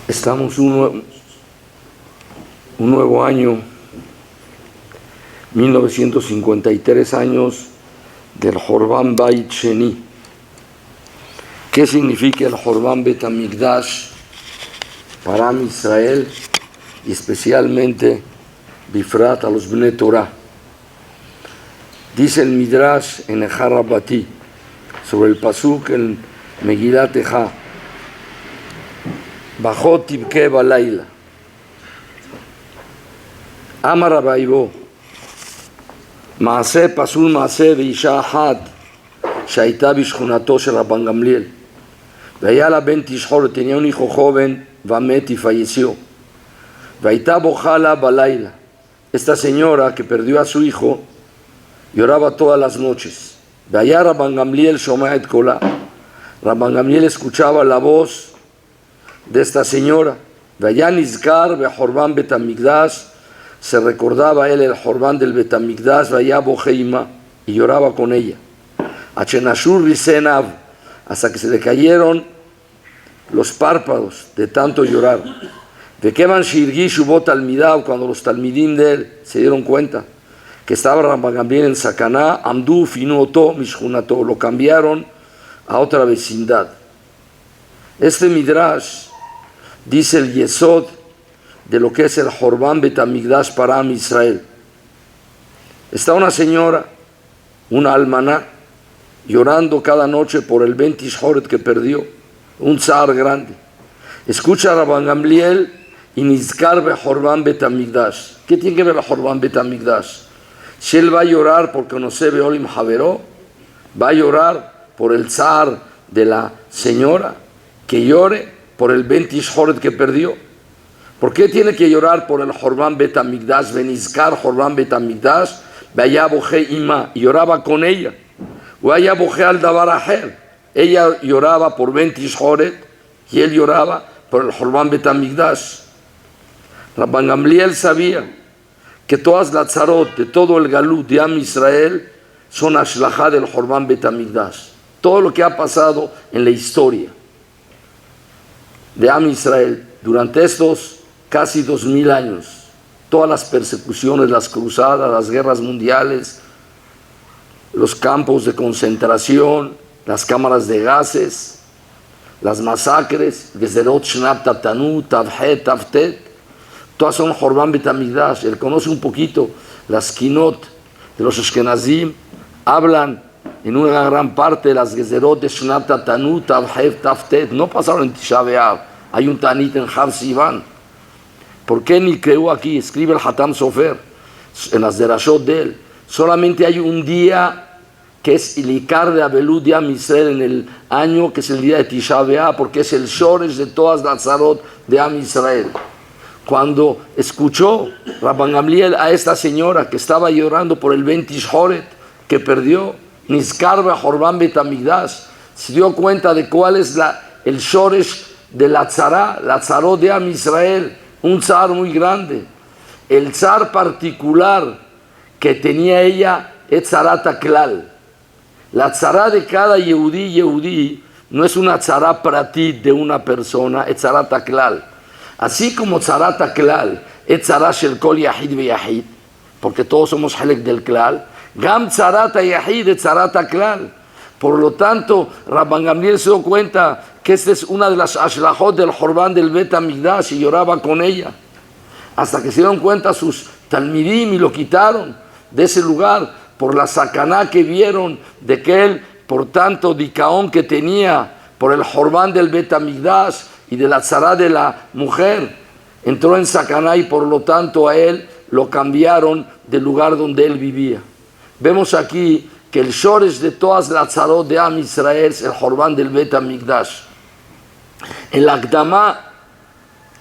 Estamos un nuevo año, 1953 años del Jorban Bait Sheni. ¿Qué significa el Jorban Bet HaMikdash para Am Israel y especialmente Bifrat a los Bnei Torah? Dice el Midrash en Ejá Rabbati sobre el pasuk en Megillat Ejá: Bajot tibke balayla. Amar Rabaibo Maaseh pasul Maaseh veisha ahad שהייתה בשכונתו של רבן גמליאל, והיה לה בן תשחור, tenía un hijo joven, ומת y falleció, והייתה בוכה לה בלילה. Esta señora que perdió a su hijo lloraba todas las noches. והיה רבן גמליאל שומע את קולה. רבן גמליאל escuchaba la voz de esta señora. והיה נזכר בחורבן בית המקדש, se recordaba él el Jorban del Bet HaMikdash, vaya bojeima, y lloraba con ella. Achenashur Risenav, hasta que se le cayeron los párpados de tanto llorar. De Kevan Shirgishu Bot Talmidav, cuando los talmidim de él se dieron cuenta que estaba Rabban Gamliel en Sakaná, Amdu Finuoto Mishkunato, lo cambiaron a otra vecindad. Este Midrash dice el Yesod de lo que es el Jorban Bet HaMikdash para Am Israel. Está una señora, una almaná, llorando cada noche por el Ben Tishhoret que perdió, un zar grande. Escucha a Rabban Gamliel y Nizkar be Jorban Bet HaMikdash. ¿Qué tiene que ver el Jorban Bet HaMikdash? Si él va a llorar porque no se ve Olim Haveró, va a llorar por el zar de la señora, que llore por el Ben Tishhoret que perdió. ¿Por qué tiene que llorar por el Jorban Bet HaMikdash? Benizkar Jorban Bet HaMikdash, vaya boje ima, y lloraba con ella. Vaya boje al davar aher, ella lloraba por Ben Tishhoret y él lloraba por el Jorban Bet HaMikdash. Rabban Gamliel sabía que todas las tzarot de todo el galut de Am Israel son ashlajá del Jorban Bet HaMikdash. Todo lo que ha pasado en la historia de Am Israel durante estos casi 2000 años, todas las persecuciones, las cruzadas, las guerras mundiales, los campos de concentración, las cámaras de gases, las masacres, Gezerot Shnat Tatanu, Tavhet, Tavtet, todas son Jorban Bet HaMikdash. Él conoce un poquito las Kinot de los Ashkenazim, hablan en una gran parte de las Gezerot de Shnat Tatanu, Tavhet, Tavtet, no pasaron en Tisha B'Av, hay un Tanit en Hav Sivan. ¿Por qué ni creo aquí? Escribe el Hatam Sofer en las derashot de él. Solamente hay un día que es Ilikar de Abelud de Am Israel en el año, que es el día de Tisha B'Av, porque es el shoresh de todas las zarot de Am Israel. Cuando escuchó Rabban Gamliel a esta señora que estaba llorando por el Ben Tishhoret que perdió, Nizkar Jorban Bet HaMikdash, se dio cuenta de cuál es el shoresh de la tzarot de Am Israel. Un zar muy grande. El zar particular que tenía ella es Tzarat HaKlal. La tzara de cada Yehudí no es una tzara pratit de una persona, es Tzarat HaKlal. Así como Tzarat HaKlal es tzara shel kol yahid ve yahid, porque todos somos halek del klal, gam Tzarat HaYahid es Tzarat HaKlal. Por lo tanto, Rabban Gamliel se dio cuenta que esta es una de las ashlajot del Jorban del Bet HaMikdash y lloraba con ella. Hasta que se dieron cuenta sus talmidim y lo quitaron de ese lugar por la sakaná que vieron de que él, por tanto, dicaón que tenía por el Jorban del Bet HaMikdash y de la tzara de la mujer, entró en sakaná y por lo tanto a él lo cambiaron del lugar donde él vivía. Vemos aquí que el shoresh de todas las tzarot de Am Israel es el Jorban del Bet HaMikdash. En la Akdamá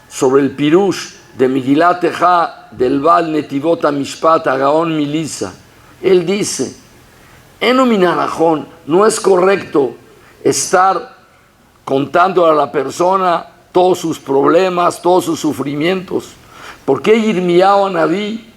sobre el Pirush de Megillat Ejá del Baal Netivot HaMishpat Gaon Milisa, él dice: Eno min halachon, no es correcto estar contando a la persona todos sus problemas, todos sus sufrimientos. ¿Por qué Yirmiyahu Anabí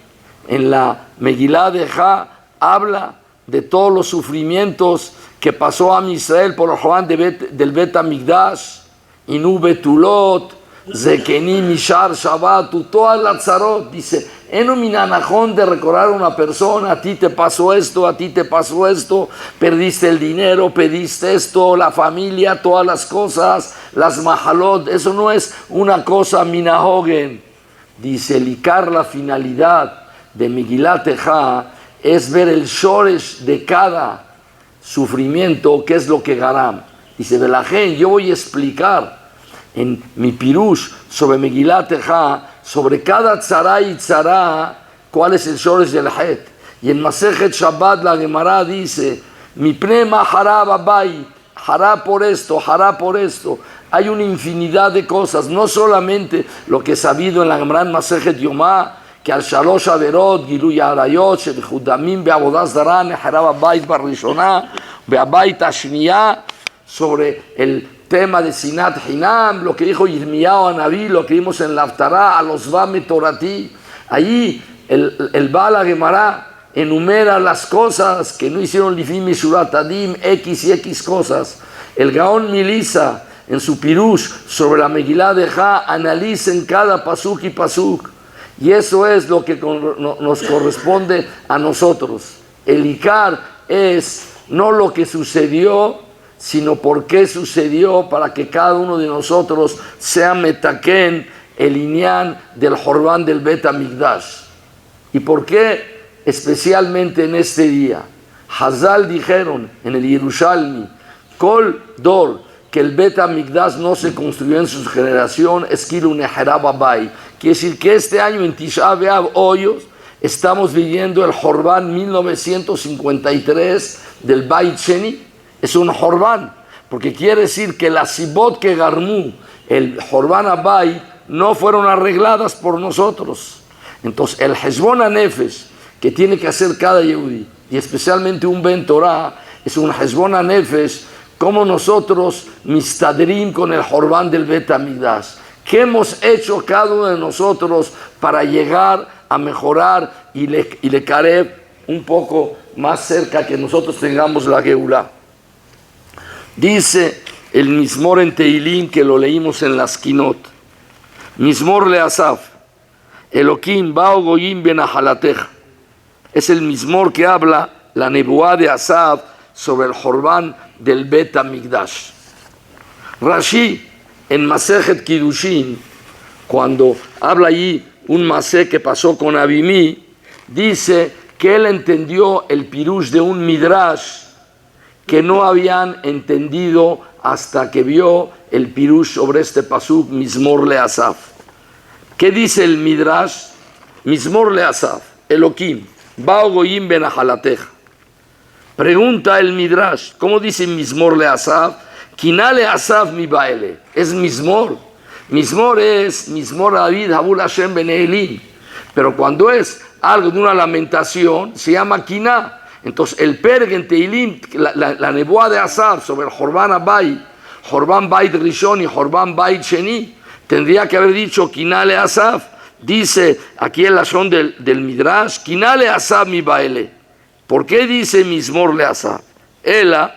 en la Megillat Ejá habla de todos los sufrimientos que pasó a Israel por el Jorban del Bet HaMikdash? Inu Betulot, Zekeni, Mishar, Shabbat, todas las tzarot. Dice, en un minanajón de recordar a una persona, a ti te pasó esto, a ti te pasó esto, perdiste el dinero, pediste esto, la familia, todas las cosas, las mahalot. Eso no es una cosa minahogen. Dice, el ikar, la finalidad de Megilat Ejá es ver el shoresh de cada sufrimiento, que es lo que garam. Dice, Belajen, yo voy a explicar en mi pirush sobre Megilat Ejá, sobre cada tzara y tzara, cuál es el shoresh del het. Y en Masejet Shabbat la Gemara dice, mi pnema hará babayit, hará por esto, hará por esto. Hay una infinidad de cosas, no solamente lo que es sabido en la Gemara en Masejet Yomá, que al Shalosh Averot, Giluy Arayot, Shebihudamim, Be'avodah Zara, Nehará babayit barrishonah, Be'abayit Ashniyah, sobre el tema de Sinat Hinam, lo que dijo Yirmiyahu a Naví, lo que vimos en la Haftará, a los Vame Torati. Allí el Baal Gemara enumera las cosas que no hicieron Lifim y Shurat Adim, X y X cosas. El Gaón Milisa, en su Pirush sobre la Megilá de Ja, analiza en cada pasuk y pasuk. Y eso es lo que nos corresponde a nosotros. El Ikar es no lo que sucedió, sino por qué sucedió, para que cada uno de nosotros sea metaken el inyan del Jorbán del Bet Hamikdash. ¿Y por qué especialmente en este día? Hazal dijeron en el Yerushalmi, Kol Dor, que el Bet Hamikdash no se construyó en su generación, Eskilu Neherá Babai. Quiere decir que este año en Tisha B'Av, hoy, estamos viviendo el Jorbán 1953 del Bait Sheni. Es un Jorbán, porque quiere decir que las Sibot que Garmú, el Jorbán Abai, no fueron arregladas por nosotros. Entonces, el Heshbon HaNefesh que tiene que hacer cada Yehudi, y especialmente un Ben Torah, es un Heshbon HaNefesh, como nosotros mistadrim con el Jorbán del Bet Hamikdash. ¿Qué hemos hecho cada uno de nosotros para llegar a mejorar y le Karev un poco más cerca que nosotros tengamos la Geulá? Dice el Mizmor en Teilín, que lo leímos en las Kinot. Mizmor le Asaf, Elokim bao goyim benahalateja. Es el Mizmor que habla la nebuá de Asaf sobre el Jorbán del Bet Hamikdash. Rashi, en Masejet Kiddushin, cuando habla allí un masé que pasó con Abimí, dice que él entendió el pirush de un midrash que no habían entendido hasta que vio el pirush sobre este pasuk Mizmor le Asaf. ¿Qué dice el midrash? Mizmor le Asaf, Elokim, bao goyim benahalateja. Pregunta el midrash, ¿cómo dice Mizmor le Asaf? Kinale Asaf mi baile. Es Mizmor. Mizmor es Mizmor David Habul Hashem ben Elim. Pero cuando es algo de una lamentación, se llama Kiná. Entonces el Perg en Teilim, la nebuá de Asaf sobre el Jorbán Abai, Jorbán Bait Rishon y Jorbán Bait Sheni, tendría que haber dicho Kinale Asaf. Dice aquí el lashon del Midrash, Kinale Asaf mi baile. ¿Por qué dice Mizmor le Asaf? Ela,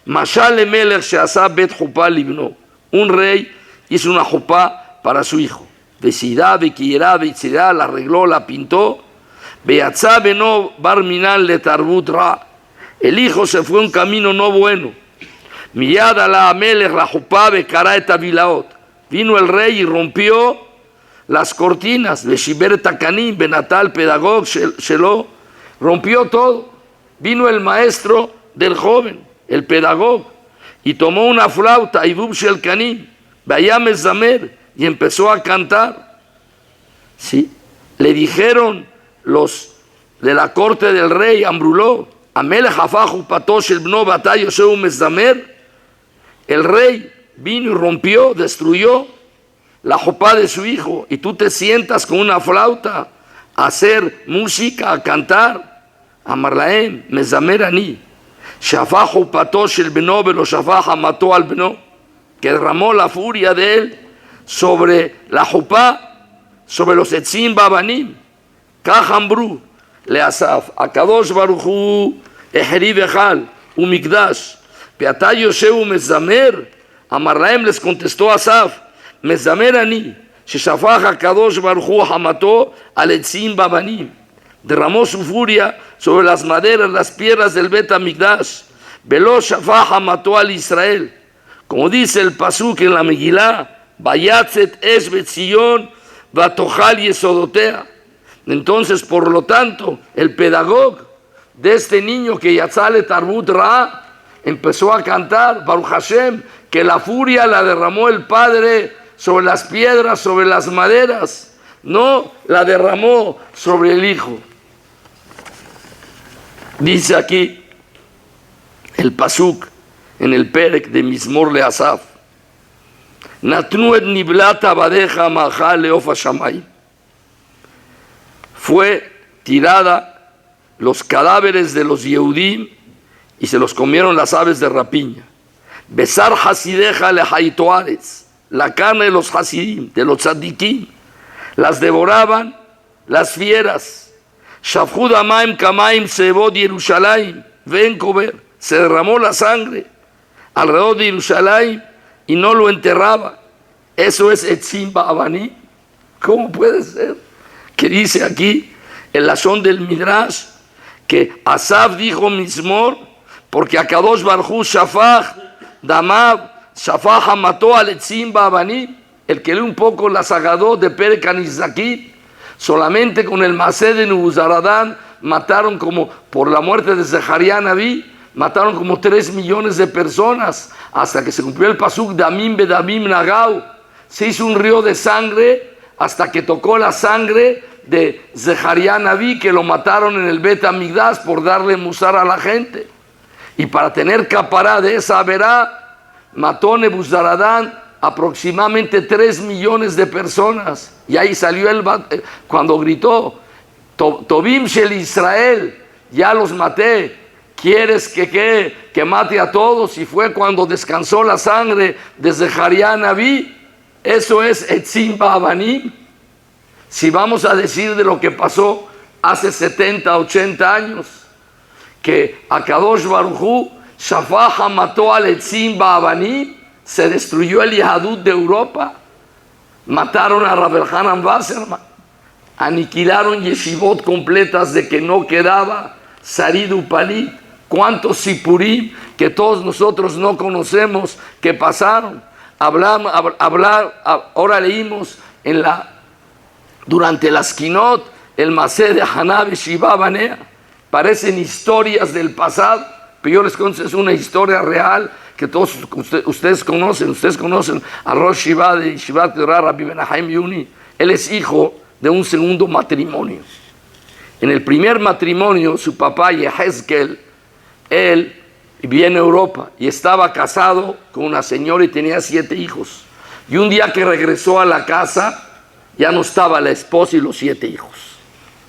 Mashal Melech Sheasaf Bet Jupá Libno. Un rey hizo una jupá para su hijo. Vesidá, Bekirá, Betzirá, la arregló, la pintó. Beatzá beno bar minal le tarbut ra. El hijo se fue un camino no bueno. Miyad ala Amelech la jupá bekará et avilaot. Vino el rey y rompió las cortinas. Beshiber takanim benatal pedagog shelo. Rompió todo. Vino el maestro del joven, el pedagog, y tomó una flauta y bub shel kanim, vayam zamer, y empezó a cantar. ¿Sí? Le dijeron los de la corte del rey, Ambruló, Amelech hafahu patosh el bno batayo seu mezamer. El rey vino y rompió, destruyó la jopá de su hijo, y tú te sientas con una flauta a hacer música, a cantar. Amarlaem, mezamer ani, shafahu patosh el bno velo shafaha mató al bno, que derramó la furia de él sobre la jopá, sobre los etzim babanim. Kajambru le Asaf, Akadosh Baruchu, Eheri Bechal, Umikdash, Peatayo Sheu Mezamer. Amarlaem les contestó Asaf, מזמר אני, ששפך הקדוש ברוך הוא חמתו על עצים באבנים, derramó su furia sobre las maderas, las piedras del Bet Hamikdash, veló shafach mató al Israel, como dice el pasuk en la Megilá, Vayatzet es Betzion, Vatochal Yesodotea. Entonces, por lo tanto, el pedagogo de este niño que Yatzale Tarbut Ra empezó a cantar, Baruch Hashem, que la furia la derramó el Padre sobre las piedras, sobre las maderas, no la derramó sobre el Hijo. Dice aquí el pasuk en el Perek de Mizmor le Asaf, Natnu et niblata badeja mahal leofa shamay. Fue tirada los cadáveres de los Yehudim y se los comieron las aves de rapiña. Besar hasideja le haitoares, la carne de los hasidim, de los tzadikim, las devoraban las fieras. Shafhud amaim kamaim sebod Yerushalayim, ven comer, se derramó la sangre alrededor de Yerushalayim y no lo enterraba. Eso es etzim ba'avanim. ¿Cómo puede ser? Que dice aquí el lazón del Midrash que Asaf dijo Mizmor porque Akadosh Baruj Hu shafach damav shafach mató al etzim ba'avanim. El que lee un poco la Sagadot de Perek Anizakit, solamente con el Masé de Nebuzaradán mataron como, por la muerte de Zeharia Naví, mataron como 3 millones de personas, hasta que se cumplió el pasuk Damim Bedamim Nagau. Se hizo un río de sangre hasta que tocó la sangre de Zeharia Naví, que lo mataron en el Bet Hamikdash por darle musar a la gente. Y para tener capará de esa verá, mató Nebuzaradán aproximadamente 3 millones de personas. Y ahí salió él cuando gritó, Tobim Shel Israel, ya los maté, ¿quieres que mate a todos? Y fue cuando descansó la sangre de Zeharia Naví. Eso es etzim ba'avanim. Si vamos a decir de lo que pasó hace 70, 80 años, que Akadosh Baruj Hu shafach mató al etzim ba'avanim, se destruyó el Yahadut de Europa, mataron a Rabbi Hanan Wasserman, aniquilaron yeshivot completas de que no quedaba Sarid Upalit, cuántos sipurim que todos nosotros no conocemos que pasaron. Ahora leímos durante las Kinot el Masé de Haná Shiva Banea, parecen historias del pasado, pero yo les cuento, es una historia real que todos ustedes conocen a Rosh Shiva de Shivat Torah, Rabbi Menahem Yuni. Él es hijo de un segundo matrimonio. En el primer matrimonio, su papá Yehezkel, él vivía en Europa y estaba casado con una señora y tenía 7 hijos. Y un día que regresó a la casa, ya no estaba la esposa y los 7 hijos.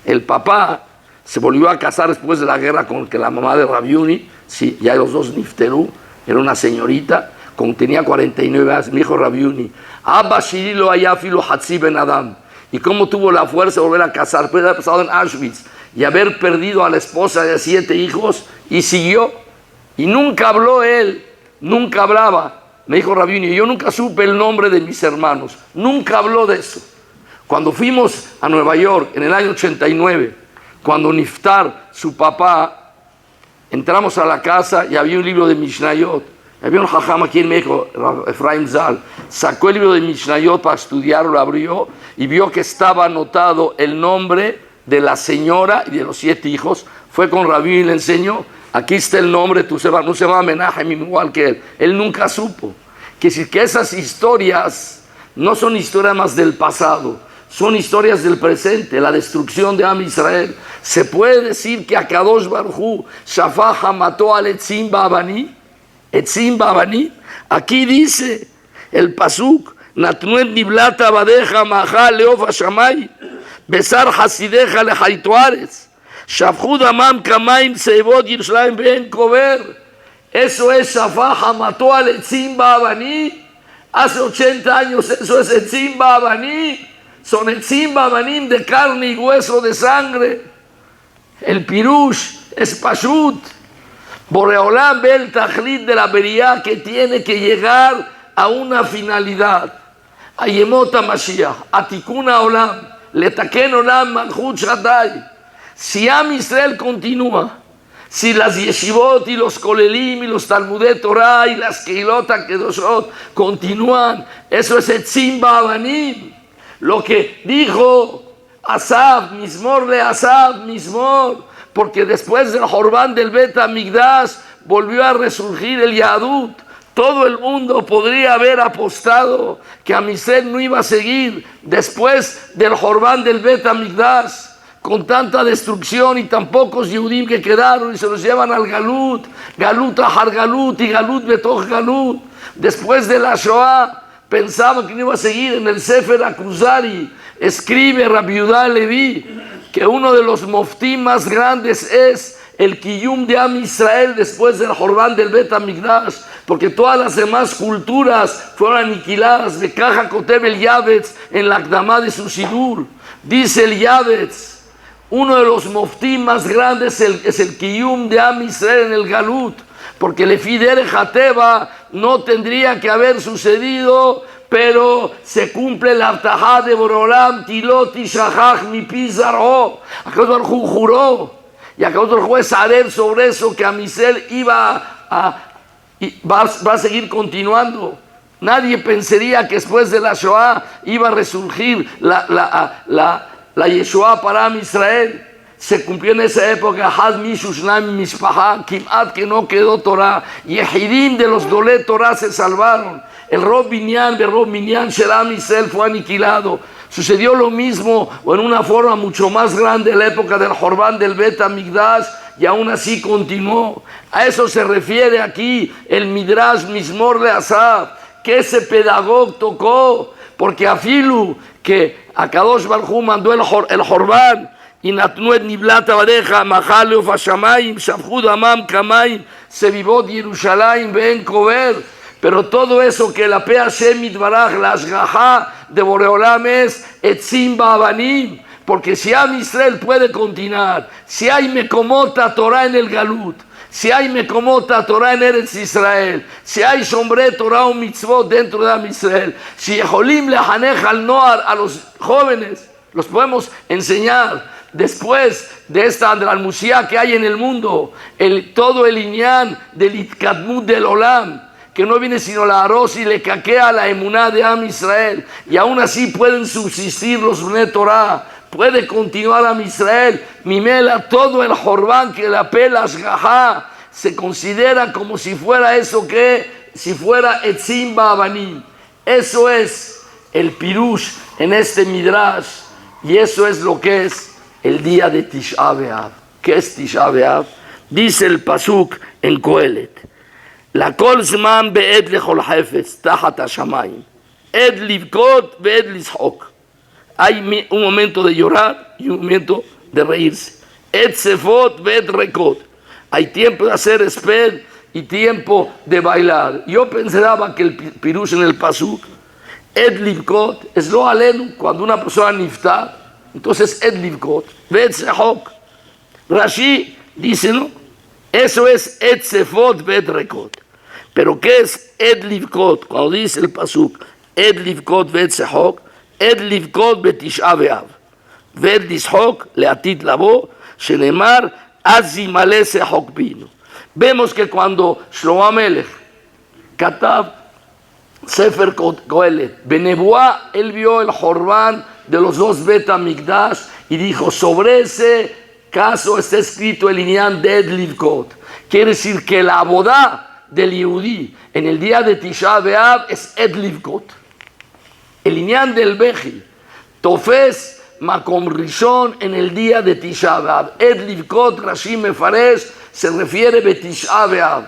El papá se volvió a casar después de la guerra con la mamá de Rabbi Yuni, sí, ya los dos nifterú. Era una señorita, tenía 49 años, mi hijo Rabbi Yuni. Abba Shirilo Ayafilo Hatzi Ben Adam. Y cómo tuvo la fuerza de volver a casar, después de haber pasado en Auschwitz y haber perdido a la esposa de 7 hijos, y siguió. Y nunca habló él, nunca hablaba. Me dijo Rabbi Yuni, yo nunca supe el nombre de mis hermanos, nunca habló de eso. Cuando fuimos a Nueva York en el año 89, cuando Niftar, su papá, entramos a la casa y había un libro de Mishnayot. Había un jajam aquí en México, Efraim Zal, sacó el libro de Mishnayot para estudiarlo, lo abrió y vio que estaba anotado el nombre de la señora y de los 7 hijos. Fue con Rabbi y le enseñó, aquí está el nombre, no se llama Menahem igual que él. Él nunca supo. Que esas historias no son historias más del pasado, son historias del presente, la destrucción de Am Israel. Se puede decir que Akadosh Baruj Hu shafach mató al etzim ba'avanim. Etzim ba'avanim. Aquí dice el pasuk, Natnu et niblata badeja mahal leofa shamay, besar hasideja lehaitoares, shafhud amam kamaim seibot Yerushalayim ben kover. Eso es shafach mató al etzim ba'avanim. Hace 80 años eso es etzim ba'avanim. Son etzim ba'avanim de carne y hueso, de sangre. El pirush es pashut. Boreolam ve el tajlit de la bería que tiene que llegar a una finalidad. Ayemot HaMashiach, Atikun HaOlam, Letaken Olam Malchut Shaddai. Si Am Israel continúa, si las yeshivot y los kolelim y los talmudei Torah y las keilot kedoshot continúan, eso es etzim ba'avanim. Lo que dijo Asaf, Mizmor le Asaf, Mizmor, porque después del Jorbán del Bet HaMikdash volvió a resurgir el Yahadut. Todo el mundo podría haber apostado que Am Israel no iba a seguir después del Jorbán del Bet HaMikdash, con tanta destrucción y tan pocos Yehudim que quedaron y se los llevan al Galut, Galut Ahar Galut y Galut Betoch Galut. Después de la Shoah pensaban que no iba a seguir. En el Sefer HaKuzari escribe Rabbi Yehuda Levi que uno de los moftim más grandes es el Kiyum de Am Israel después del Jorbán del Bet HaMikdash, porque todas las demás culturas fueron aniquiladas. De Caja Kotev el Yavetz en la Akdamá de su Sidur, dice el Yavetz, uno de los moftim más grandes es el Kiyum de Am Israel en el Galut, porque Lefi Derech HaTeva no tendría que haber sucedido, pero se cumple la Abtajá de Borolam, Tilot y Shachach mi Pizarro. Akadosh Baruj Hu juró, y Akadosh Baruj Hu es saber sobre eso, que Am Israel va a seguir continuando. Nadie pensaría que después de la Shoah iba a resurgir la Yeshua para Am Israel. Se cumplió en esa época. Had Mishushnaim Mishpaha, Kimat que no quedó Torah. Yehidim de los Dolé Torah se salvaron. El Rob Binyan, Rob Minyan, Shelam Israel fue aniquilado. Sucedió lo mismo, o en una forma mucho más grande, en la época del Jorbán del Bet HaMikdash, y aún así continuó. A eso se refiere aquí el Midrash Mizmor le Asaf, que ese pedagogo tocó, porque afilu que Akadosh Baruj Hu mandó el Jorbán, y Natnu et Niblat Abadeja, Mahal Leof HaShamayim, Shavchu Damam Kamayim, Sevivot Yerushalayim, Ven Kover. Pero todo eso que la Pe Hashem Yitbaraj, la Ashgaha de Boreolam es Etzim Ba'avanim, porque si Am Israel puede continuar, si hay Mekomota Torah en el Galut, si hay Mekomota Torah en Eretz Israel, si hay Shomre Torah o Mitzvot dentro de Am Israel, si Yeholim Lehanech al Noar, a los jóvenes, los podemos enseñar. Después de esta andralmusía que hay en el mundo, todo el inyan del Itkadmut del Olam, que no viene sino la arroz y le caquea la emuná de Am Israel, y aún así pueden subsistir los Bnei Torah, puede continuar Am Israel. Mimela, todo el Jorbán que la pela Ashgaha se considera como si fuera si fuera Etzim Ba'avanim. Eso es el Pirush en este Midrash, y eso es lo que es el día de Tisha B'Av. ¿Qué es Tisha B'Av? Dice el Pasuk en Kohelet: La kol zman be'ed lechol hafetz tajat hashamayim, ed livkot ve'ed lishok. Hay un momento de llorar y un momento de reírse. Ed sefot ve'ed rekot. Hay tiempo de hacer esped y tiempo de bailar. Yo pensaba que el pirush en el pasuk, ed livkot, es lo alenu, cuando una persona nifta, entonces ed livkot ve'ed sehok. Rashi dice, no, eso es ed sefot ve'ed rekot. Pero ¿qué es ed livkot? Cuando dice el pasuk ed livkot ve'ed sehok, ed livkot betisha b'av ve'ed lishok leatit labo, shenemar az yimale sehok bino. Vemos que cuando Shlomo HaMelech Katav Sefer Kohelet Benebuá, él vio el Jorbán de los dos Bet HaMikdash y dijo: sobre ese caso está escrito el inyan de ed livkot. Quiere decir que la abodá del Yehudí en el día de Tisha B'Av es ed livkot. El inyan del Beji Tofes Makom Rishon en el día de Tisha B'Av. Ed livkot, Rashi Mefaresh, se refiere a Tisha B'Av.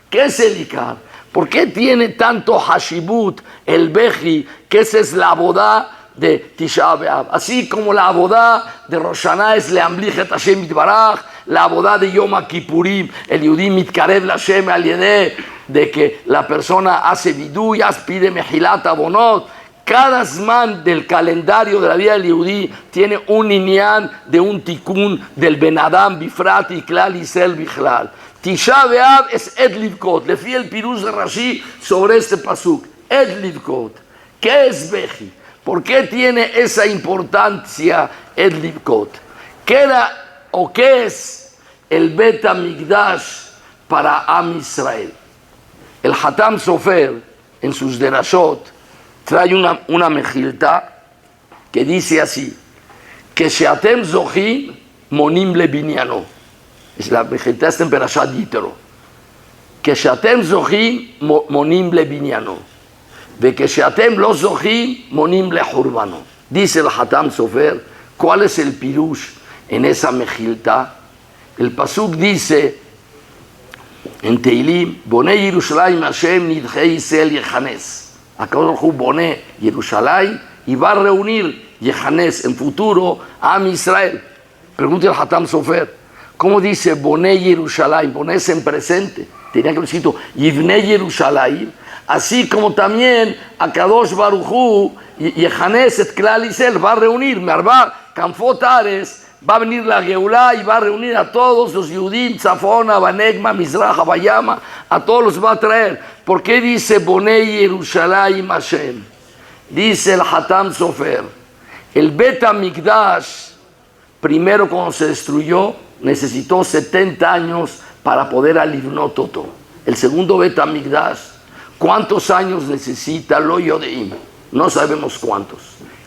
¿Qué es el Ikar? ¿Por qué tiene tanto hashibut el Beji, que esa es la abodá de Tisha B'Av? Así como la abodá de Rosh Hashanah es Leamlich et Hashem Yitbaraj, la abodá de Yom Kippurim, el Yehudí mitkarev la Hashem al yedeh, de que la persona hace viduyas, pide mehilat abonot. Cada zman del calendario de la vida del Yehudí tiene un inyan de un tikkun del Ben Adam Bifrat y Klal Yisrael Bichlal. Tisha B'Av es ed livkot, le fui el pirush de Rashi sobre este pasuk, ed livkot. ¿Qué es Beji? ¿Por qué tiene esa importancia el Livkot? ¿Qué era o qué es el Bet HaMikdash para Am Israel? El Hatam Sofer, en sus derashot, trae una mejilta que dice así, que Sheatem Zohim Monim Le Binyano. Es la mejilta está en Perashat Yitro. Que Sheatem Zohim Monim Le Binyano. De que Sheatem Lo Zohim Monim Le Hurbano. Dice el Hatam Sofer, ¿cuál es el pirush en esa mejilta? El pasuk dice en Teilim, Boné Yerushalayim Hashem Nidhei Yisrael Yehanes. Akadosh Hu Boné Yerushalayim y va a reunir Yehanes en futuro a Am Israel. Pregunta el Hatam Sofer, ¿cómo dice Boné Yerushalayim? Boné es en presente. Tenía que haber escrito Yivne Yerushalayim. Así como también Akadosh Baruj Hu Yehanes et Klal Yisrael va a reunir Merba Kanfot Ares. Va a venir la Geulá y va a reunir a todos los Yudim, Tzafona, Banegma, Mizraja, Bayama, a todos los va a traer. ¿Por qué dice Bonei Yerushalayim Hashem? Dice el Hatam Sofer, el Bet HaMikdash, primero cuando se destruyó, necesitó 70 años para poder alivnot todo. El segundo Bet HaMikdash, ¿cuántos años necesita? Lo Yodeim, no sabemos cuántos.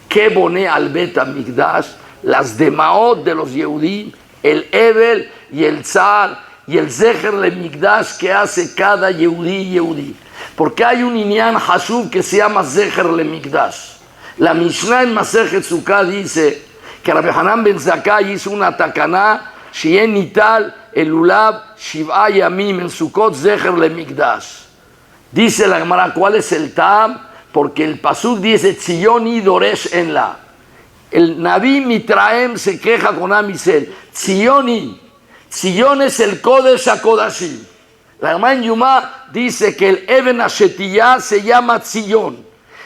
¿Qué boné al Bet HaMikdash? Las demaot de los Yehudim, el Ebel y el Tzar y el Zecher le Mikdash que hace cada Yehudí. Porque hay un Inyan Hashub que se llama Zecher le Mikdash. La Mishnah en Masechet Sukkah dice que Rabbi Hanan ben Zakkai hizo una takaná, Shien Nital, el Ulab, Shiv'a Yamim en Sukkot Zecher le Mikdash. Dice la Gemara, ¿cuál es el Tam? Porque el Pasuk dice, Tzioni Doresh en la. El Naví Mitraem se queja con Am Israel. Tzioni. Tzion es el Kodesh HaKodashim. La Gemara en Yuma dice que el Eben HaShetiyah se llama Tzion.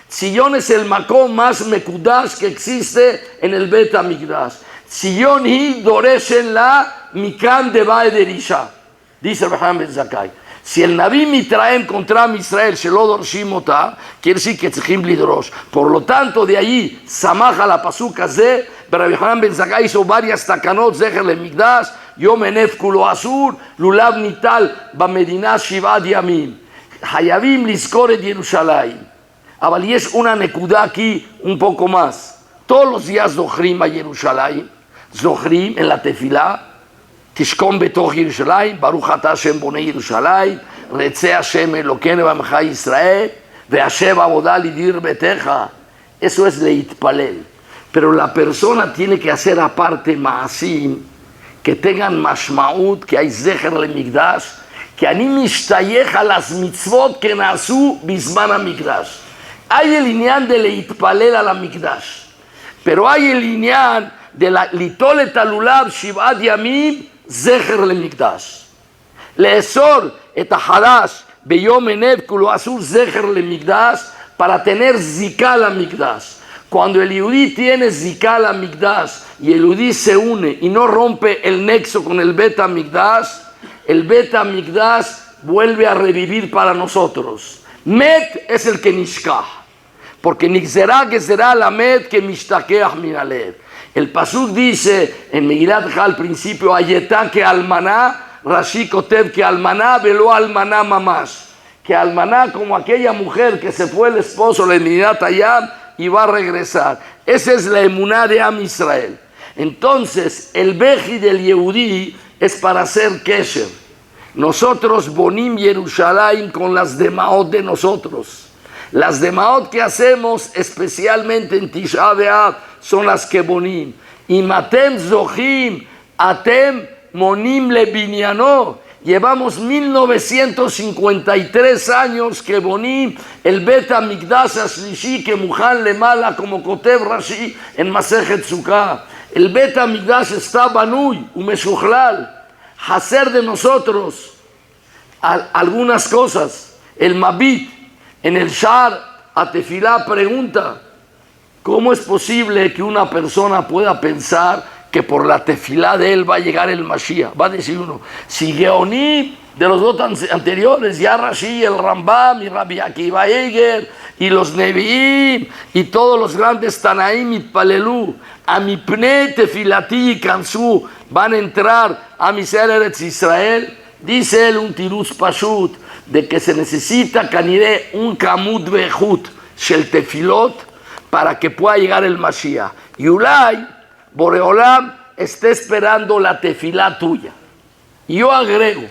Tzion es el Makom más Mekudash que existe en el Bet HaMikdash. Tzion hi Doreshen la Mikan de Bae de Risha. Dice el Hanan ben Zakkai. Si el Naví Mitraem contra Israel, Shelo Dorshim Ota, quiere decir que Tzrichim Lidrosh. Por lo tanto, de ahí, Samaja la Pasuca Ze, Rabbi Hanan ben Zakkai hizo varias takanot, Zecher le Mikdash, Yom Enef Kulo Asur, Lulav Nital, Bamedina Shivad Yamim. Hayavim Liskor et Yerushalayim. Aval y es una nekuda aquí un poco más. Todos los días Zohrim a Yerushalayim, Zohrim en la tefilá, Tishkom betoch Yerushalayim, Baruch ata Hashem bonei Yerushalayim, Retzeh Hashem Elokeinu b'amcha Yisrael, ve'ashev avodah lidir beteja. Eso es leitpalel. Pero la persona tiene que hacer aparte maasim, que tengan mashmaut, que hay zecher le mikdash, que ani mishtayech a las mitzvot que nasu bisman hamikdash. Hay el inyan de leitpalel a la mikdash, pero hay el inyan de la litolet alulav shivat yamim, Zecher le Mikdash. Leesor et hadash beyom enev kulo asur Zecher le Mikdash para tener zika la Mikdash. Cuando el Yehudí tiene zika la Mikdash y el Yehudí se une y no rompe el nexo con el Bet HaMikdash, el Bet HaMikdash vuelve a revivir para nosotros. Met es el que nishkah, porque nixerá que será la met que mishtakeach min alev. El Pasuk dice en Megilat al principio, Ayetá que almaná, Rashi Kotev que almaná, veló almaná mamás. Que almaná como aquella mujer que se fue el esposo, la Megilat Ayam, y va a regresar. Esa es la emuná de Am Israel. Entonces, el Beji del Yehudí es para hacer Kesher. Nosotros bonim Yerushalayim con las demaot de nosotros. Las demaot que hacemos, especialmente en Tisha B'Av, son las que bonim. Y matem zohim, atem monim le binyano. Llevamos 1953 años que bonim el Bet HaMikdash Ashlishi que mujan le mala como Kotev Rashi en Masechet Sukkah. El Bet HaMikdash está banui, umeshuchlal. Hacer de nosotros algunas cosas. El Mabit en el Shar Atefilá pregunta, ¿cómo es posible que una persona pueda pensar que por la tefilá de él va a llegar el Mashiach. Va a decir uno, si Geoní de los dos anteriores, ya Rashi, el Rambam y Rabbi Akiva Eiger y los Nevi'im y todos los grandes Tanaim y Palelú, a mi pne tefilati y kansu, van a entrar a mi ser Eretz Israel. Dice él un tiruz pashut de que se necesita caniré un kamut behut shel tefilot para que pueda llegar el Mashiach. Y Ulay Boreolam está esperando la tefilá tuya. Y yo agrego,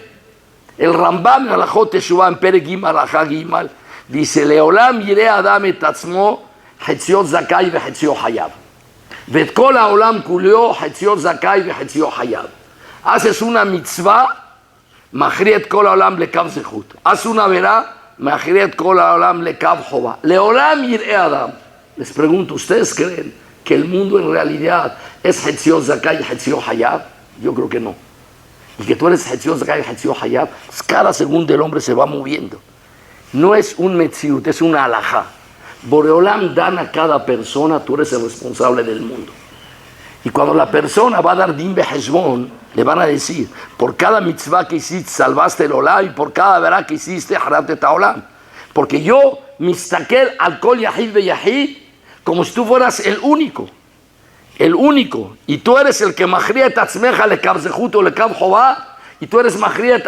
el Rambam en Alajot Teshuvah en Perek Gimal Alajá Gimal dice, Leolam yireh adam et atzmo hetziot zakai vehetziot hayav vet kol haolam kulio hetziot zakai vehetziot hayav. Haces una mitzvah, machriet kol haolam lekav zechut. Haz una verá, machriet kol haolam lekav chova. Leolam yireh adam. Les pregunto, ¿ustedes creen que el mundo en realidad es hetziot zakai y hetziot hayav? Yo creo que no. Y que tú eres hetziot zakai y hetziot hayav, cada segundo el hombre se va moviendo. No es un metziut, es una alajá. Boreolam dan a cada persona, tú eres el responsable del mundo. Y cuando la persona va a dar din beheshbon, le van a decir, por cada mitzvah que hiciste salvaste el olam, y por cada verá que hiciste harate taolam. Porque yo mistakel al kol yahid ve yahid, como si tú fueras el único, y tú eres el que machria et atzmeja lekav zechut o lekav chová, y tú eres machria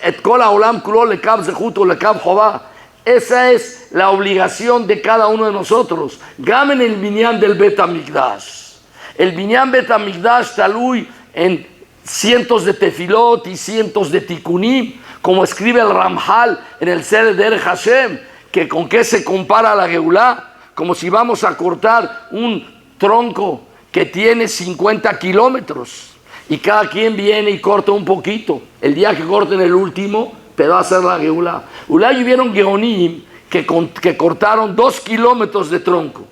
et kol haolam kulo lekav zechut o lekav chová. Esa es la obligación de cada uno de nosotros. Gamen el binyan del Bet HaMikdash. El binyan Bet HaMikdash talui en cientos de tefilot y cientos de tikkunim, como escribe el Ramjal en el Seder Derech Hashem, que con qué se compara la Geulá, como si vamos a cortar un tronco que tiene 50 kilómetros y cada quien viene y corta un poquito. El día que corten el último, pero va a ser la Geulá. Ulay hubieron Geonim que cortaron 2 kilómetros de tronco.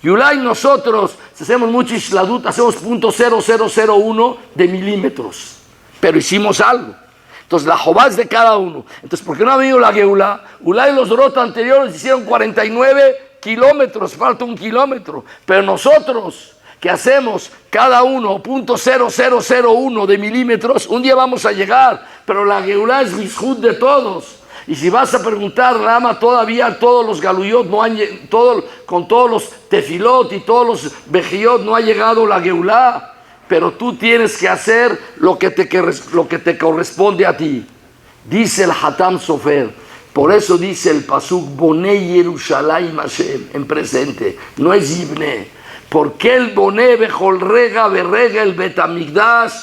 Y Ulay nosotros, si hacemos mucho Ishladut, hacemos .0001 de milímetros. Pero hicimos algo. Entonces la Jobá es de cada uno. Entonces, ¿por qué no ha venido la Geulá? Ulay los Dorot anteriores hicieron 49 kilómetros, falta 1 kilómetro. Pero nosotros, que hacemos cada uno .0001 de milímetros, un día vamos a llegar, pero la Geulá es Bishut de todos. Y si vas a preguntar, Rama, todavía todos los galuyot, con todos los tefilot y todos los bejiyot no ha llegado la Geulá, pero tú tienes que hacer lo que te corresponde a ti. Dice el Hatam Sofer, por eso dice el pasuk, Bonei Yerushalayim Hashem, en presente, no es Ibne. Porque el Boné Bejol Rega Berrega el Bet HaMikdash,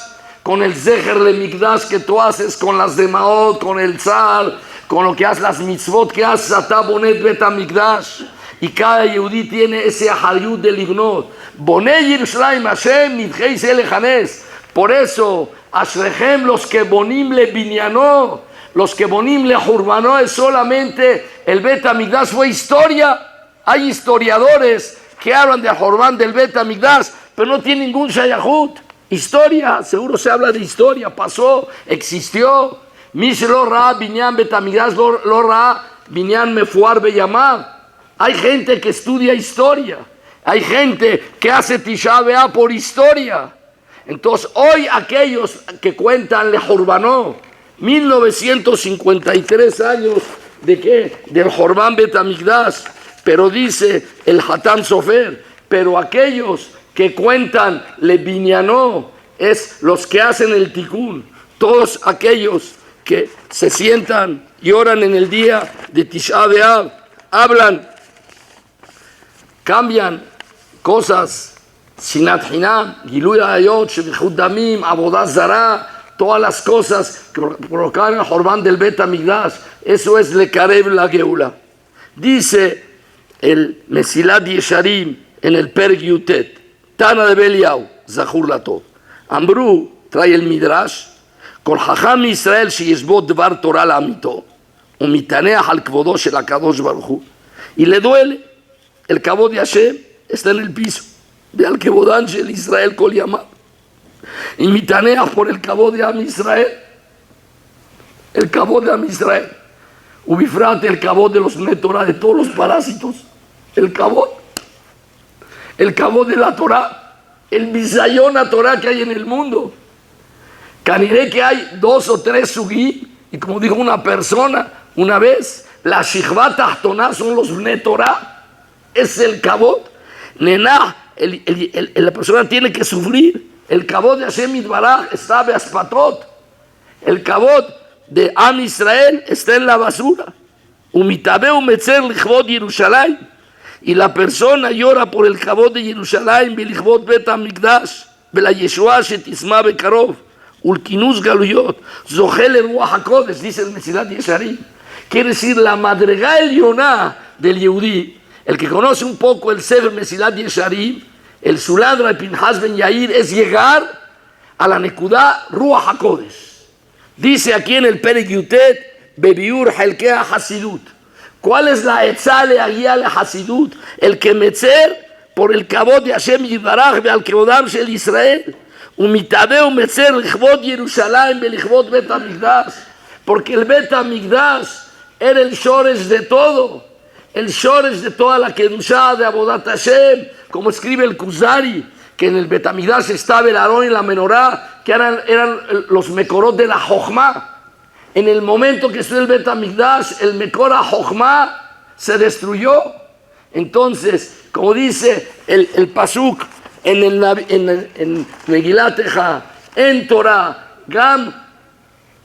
con el Zeher le Mikdash que tú haces, con las Demaot, con el Tzar, con lo que haces, las mitzvot que haces, Ata Bonet Bet HaMikdash. Y cada Yehudí tiene ese Ahayut de Libnot. Boné Yerushalayim Hashem, Nidhei Se Lejanes. Por eso, Ashrechem, los que Bonim le Binyanó, los que Bonim le Hurbanó, es solamente el Bet HaMikdash, fue historia. Hay historiadores que hablan de Jorban del Bet HaMikdash, pero no tiene ningún shayahut. Historia, seguro se habla de historia, pasó, existió. Mish lo ra binyan Bet HaMikdash, lo ra binyan mefuar beyamá. Hay gente que estudia historia, hay gente que hace Tisha B'Av por historia. Entonces, hoy aquellos que cuentan le Jorbanó, 1953 años de qué, del Jorban Bet HaMikdash. Pero dice el Hatam Sofer, pero aquellos que cuentan le binyanó es los que hacen el tikkun. Todos aquellos que se sientan y oran en el día de Tisha B'Av, hablan, cambian cosas, Sinat Hinam, Giluy Hayot, Shevichut Damim, Avodah Zarah, todas las cosas que provocan el Jorban del Bet HaMikdash. Eso es le Karev la Geula. Dice el Mesilat Yesharim en el Perek Yutet, Tana de Beliau, Zahur Latov. Ambru trae el Midrash, Kol Hacham Israel sheyeshbo dvar Torah la'amito, umitaneach al kvodo shel HaKadosh Baruch Hu. Y le duele, el kavod de Hashem está en el piso, de al kvodan shel Israel kol yamav. Y mitaneach por el kavod de Am Israel, el kavod de Am Israel. Ubifrate el kavod de los Netorah, de todos los parásitos, el kavod de la Torah, el bisayón a Torah que hay en el mundo. Caniré que hay 2 o 3 sugí, y como dijo una persona una vez, la shikva tahtoná son los bnei Torah, es el kabod. Nená, la persona tiene que sufrir. El kabod de Hashem Yitbaraj está beaspatot. El kabod de Am Israel está en la basura. Umitabe umetzer lichvod Yerushalayim. Y la persona llora por el kabod de Yerushalayim, belichvod Bet HaMikdash, bela Yeshua shetisma bekarov, ulkinus galuyot, zohel ruach hakodesh, dice el Mesilat Yesharim. Quiere decir la madrega elioná del Yehudí, el que conoce un poco el Sefer Mesilat Yesharim, el Suladra de Pinhas Ben Yair, es llegar a la Nekudá Ruach HaKodesh. Dice aquí en el Perek Yutet, Bebiur Helkea Hasidut. ¿Cuál es la etzale aguía la Hasidut? El que metzer por el kabod de Hashem Yitbaraj ve al kebodam shel Israel. Umitadeu metzer lichvod Yerushalayim ve lichvod Bet HaMikdash. Porque el Bet HaMikdash era el shores de todo. El shores de toda la Kedushá de Abodat Hashem. Como escribe el Kuzari, que en el Bet HaMikdash estaba el Aarón y la Menorá, que eran los mekorot de la Jochma. En el momento que estuvo el Bet HaMikdash, el Mekor HaJochma se destruyó. Entonces, como dice el Pasuk en Megilat Echa, en Torah, Gam,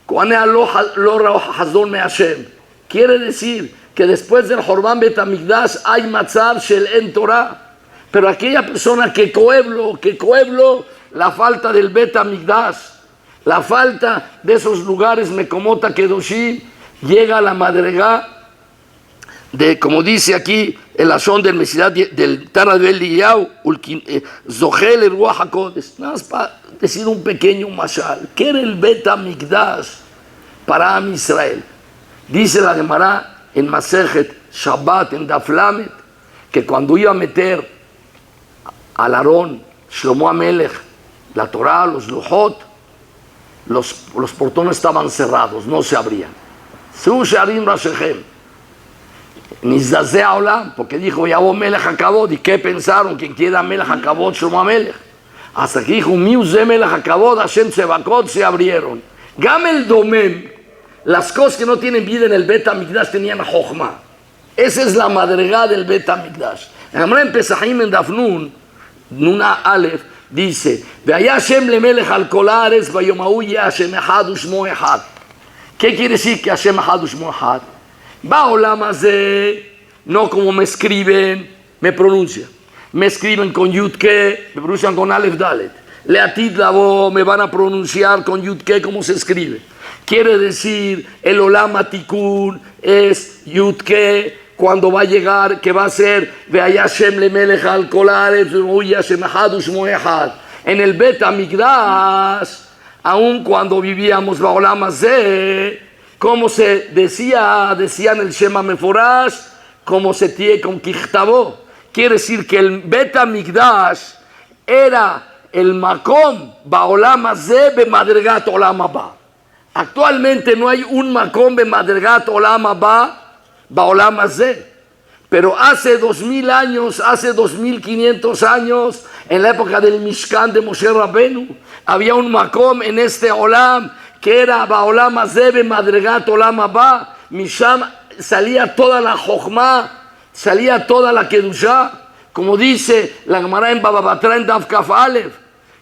Koanea lo Hazon me Hashem. Quiere decir que después del Jorban Bet HaMikdash hay Matzar Shel En Torah. Pero aquella persona que coeblo la falta del Bet HaMikdash, la falta de esos lugares Mekomota Kedoshim, llega a la madrega de, como dice aquí el Ashon del Mesilat del Tana de Eliyahu, Zohel el Ruach HaKodesh. Nada más para decir un pequeño mashal. ¿Qué era el Bet HaMikdash para Am Israel? Dice la Gemara en Masejet Shabbat, en Daf Lamed, que cuando iba a meter al Aarón, Shlomo HaMelech, la Torah, los Lujot, los portones estaban cerrados, no se abrían. Su Sharim Rashechem, Nizazea Olam, porque dijo Yahweh Melech HaKavod, ¿y qué pensaron? ¿Quién quiera Melech HaKavod? Shlomo HaMelech. Hasta que dijo Miuze Melech HaKavod, Hashem Tzevakot, se abrieron. Gamel Domem, las cosas que no tienen vida en el Bet HaMikdash tenían Jochma. Esa es la madrega del Bet HaMikdash. En Pesachim en Dafnun, Nuna Aleph, dice, Veaya Hashem lemelech al kol haaretz vayomau yeh Hashem echad ushmo echad. ¿Qué quiere decir que Hashem echad ushmo echad? Baolam hazeh, no como me escriben, me pronuncian. Me escriben con Yud-Ke, me pronuncian con Aleph Dalet. Leatid lavo, me van a pronunciar con Yud-Ke como se escribe. Quiere decir, el Olam Hatikun es Yud-Ke, cuando va a llegar, que va a ser Veaya Hashem lemelech al kol haaretz vayomau yeh Hashem echad ushmo echad. En el Bet HaMikdash, aun cuando vivíamos Baolam Hazeh, como se decían el Shema Meforash, como se tiene con Kichtabo. Quiere decir que el Bet HaMikdash era el Makom Baolam Hazeh bemadregat Olam Haba. Actualmente no hay un Makom bemadregat Olam Haba Baolam Hazeh. Pero hace 2000 años, hace 2500 años, en la época del Mishkan de Moshe Rabbeinu, había un Makom en este Olam que era Baolam Hazeh bemadregat Olam Haba. Misham salía toda la Jochma, salía toda la Kedushá, como dice la Gemara en Baba Batra en Daf Kaf Aleph,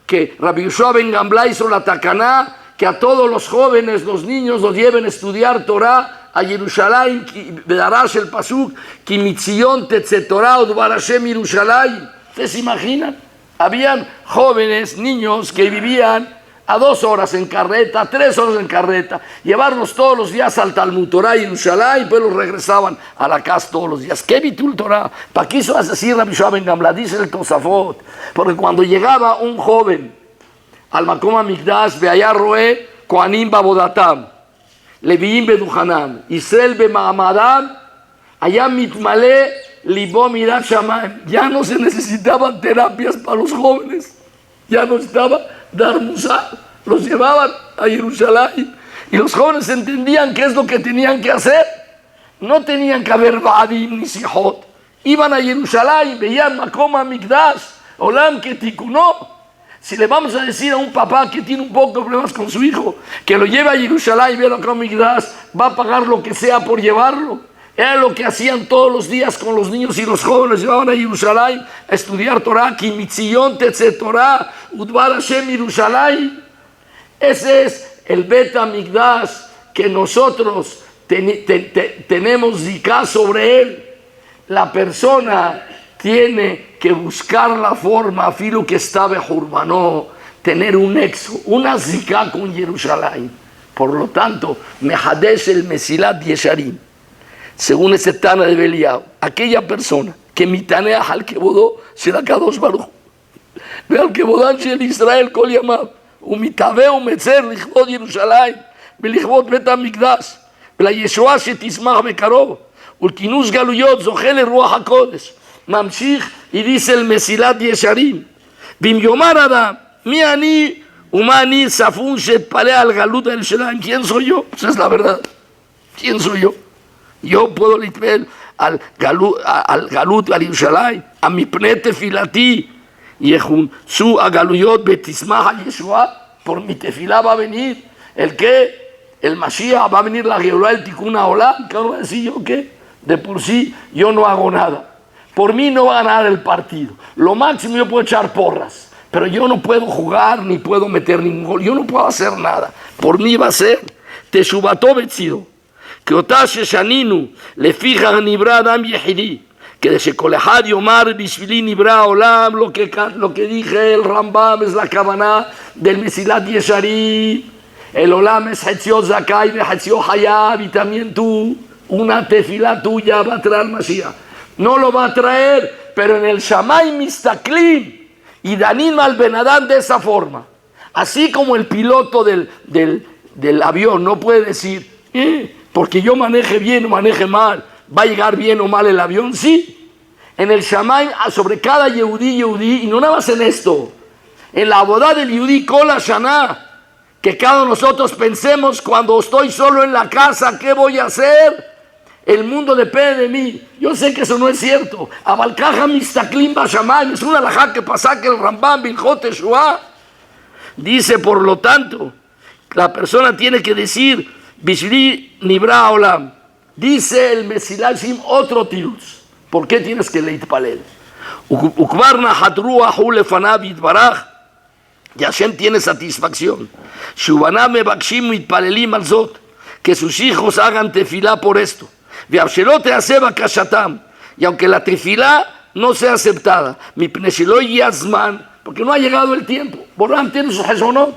que Rabbi Yoshua ben Gamla hizo la Takaná, que a todos los jóvenes, los niños, los lleven a estudiar Torah a Jerusalén, Bedarash el Pasuk, Ki mitzion tetze Torah udvar Hashem Yerushalayim. ¿Ustedes se imaginan? Habían jóvenes, niños que vivían a 2 horas en carreta, 3 horas en carreta, llevarlos todos los días al Talmud Torah y Yerushalayim, y pues los regresaban a la casa todos los días. ¿Qué bitul Torah? ¿Para qué hizo así Rabbi Yoshua ben Gamla? Dice el Tosafot, porque cuando llegaba un joven al Makom HaMikdash, veaya roe Kohanim babodatam, Leviim beduhanam, Israel bemaamadam, allá mitmale libo mirat shamayim. Ya no se necesitaban terapias para los jóvenes, ya no estaba dar musar, los llevaban a Jerusalén y los jóvenes entendían qué es lo que tenían que hacer. No tenían que haber vadim ni sijot, iban a Jerusalén, veían Makom HaMikdash, Olam que tikunó. Si le vamos a decir a un papá que tiene un poco de problemas con su hijo, que lo lleve a Jerusalén y vea lo que va a pagar lo que sea por llevarlo. Era lo que hacían todos los días con los niños y los jóvenes. Llevaban a Jerusalén a estudiar Torah, Ki mitzion tetze Torah, udvar Hashem Jerusalén. Ese es el Bet HaMikdash que nosotros tenemos zikah sobre él. La persona tiene que buscar la forma, filo que estaba Jurbanó, tener un nexo, una zikah con Jerusalén. Por lo tanto, Mehadesh el Mesilat Yesharim, según ese Tana de Belial, aquella persona que mitanea al Kebodó, será Kadosh Baruch, ve al Kebodán shel Israel Kol Yamav, ומתהווה ומצר לכבוד ירושלים ולכבוד בית המקדש ולישועה שתשמח בקרוב ולכינוס גלויות זוכה לרוח הקודש. ממשיך ידיס אל מסילת ישרים. ואם יאמר אדם מי אני ומה אני ספון שאתפלא על גלות ירושלים, ¿quién soy yo? Esa es la verdad. ¿Quién soy yo? Yo puedo להתפלל על גלות על ירושלים, המפני תפילתי יחונסו הגלויות ותשמח הישועה. Por mi tefilá va a venir el que, el Mashiach, va a venir la Geulá, el Tikkun Haolam. ¿Qué va a decir yo qué? De por sí yo no hago nada. Por mí no va a ganar el partido. Lo máximo yo puedo echar porras, pero yo no puedo jugar ni puedo meter ningún gol. Yo no puedo hacer nada. Por mí va a ser Teshubato Betzido. Que otashe shaninu le fija nibra adam yehidi. Que de Shekolehad Yomar Bishvili Nibra Olam, lo que dije el Rambam es la Kavanah del Mesilat Yesharim. El Olam es Hetzio Zakai de Hetzio Hayab, y también tú, una tefila tuya va a traer Mashiach. No lo va a traer, pero en el Shamay Mistaklim y Danim al Benadán de esa forma. Así como el piloto del avión no puede decir, porque yo maneje bien o maneje mal, ¿va a llegar bien o mal el avión? Sí. En el Shamay, sobre cada Yehudí, y no nada más en esto, en la boda del Yehudí, Kol Hashanah, que cada uno de nosotros pensemos, cuando estoy solo en la casa, ¿qué voy a hacer? El mundo depende de mí. Yo sé que eso no es cierto. Abalkaja mistaklim bashamay, es una alajá que pasa que el Rambam Bilhot Teshuvah dice, por lo tanto, la persona tiene que decir, Bishli Nibra Olam. Dice el Mesilat Yesharim otro tiruz. ¿Por qué tienes que leitpalel? Ukvarna hatruahu lefanav yitbarach. Y Hashem tiene satisfacción. Shubanav mebakshim yitpalelim al zot. Que sus hijos hagan tefilá por esto. Ve'avshelo teaseh bakashatam. Y aunque la tefilá no sea aceptada, mipnei shelo yazman, porque no ha llegado el tiempo. Boram tiene sus heshonot.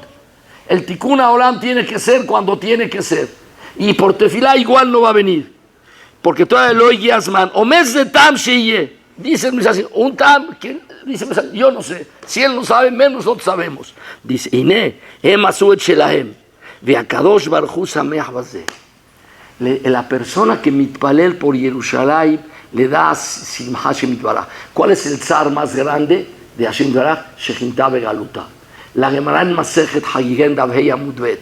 El Tikkun Haolam tiene que ser cuando tiene que ser. Y por tefilá igual no va a venir. Porque todavía lo yazman. O mes de tam sheye. Dice el mensaje, un tam, ¿quién? Dice el mensaje, yo no sé. Si él no sabe, menos nosotros sabemos. Dice, Ine, em asu et shelahem. Ve'akadosh baruch hu sameach bazeh. La persona que mitpalel por Jerusalén le da simha shemitbarach. ¿Cuál es el zar más grande de Hashem Barach? Shechintá begaluta. La Gemara en Masejet Hagigen Davhei Amud Bet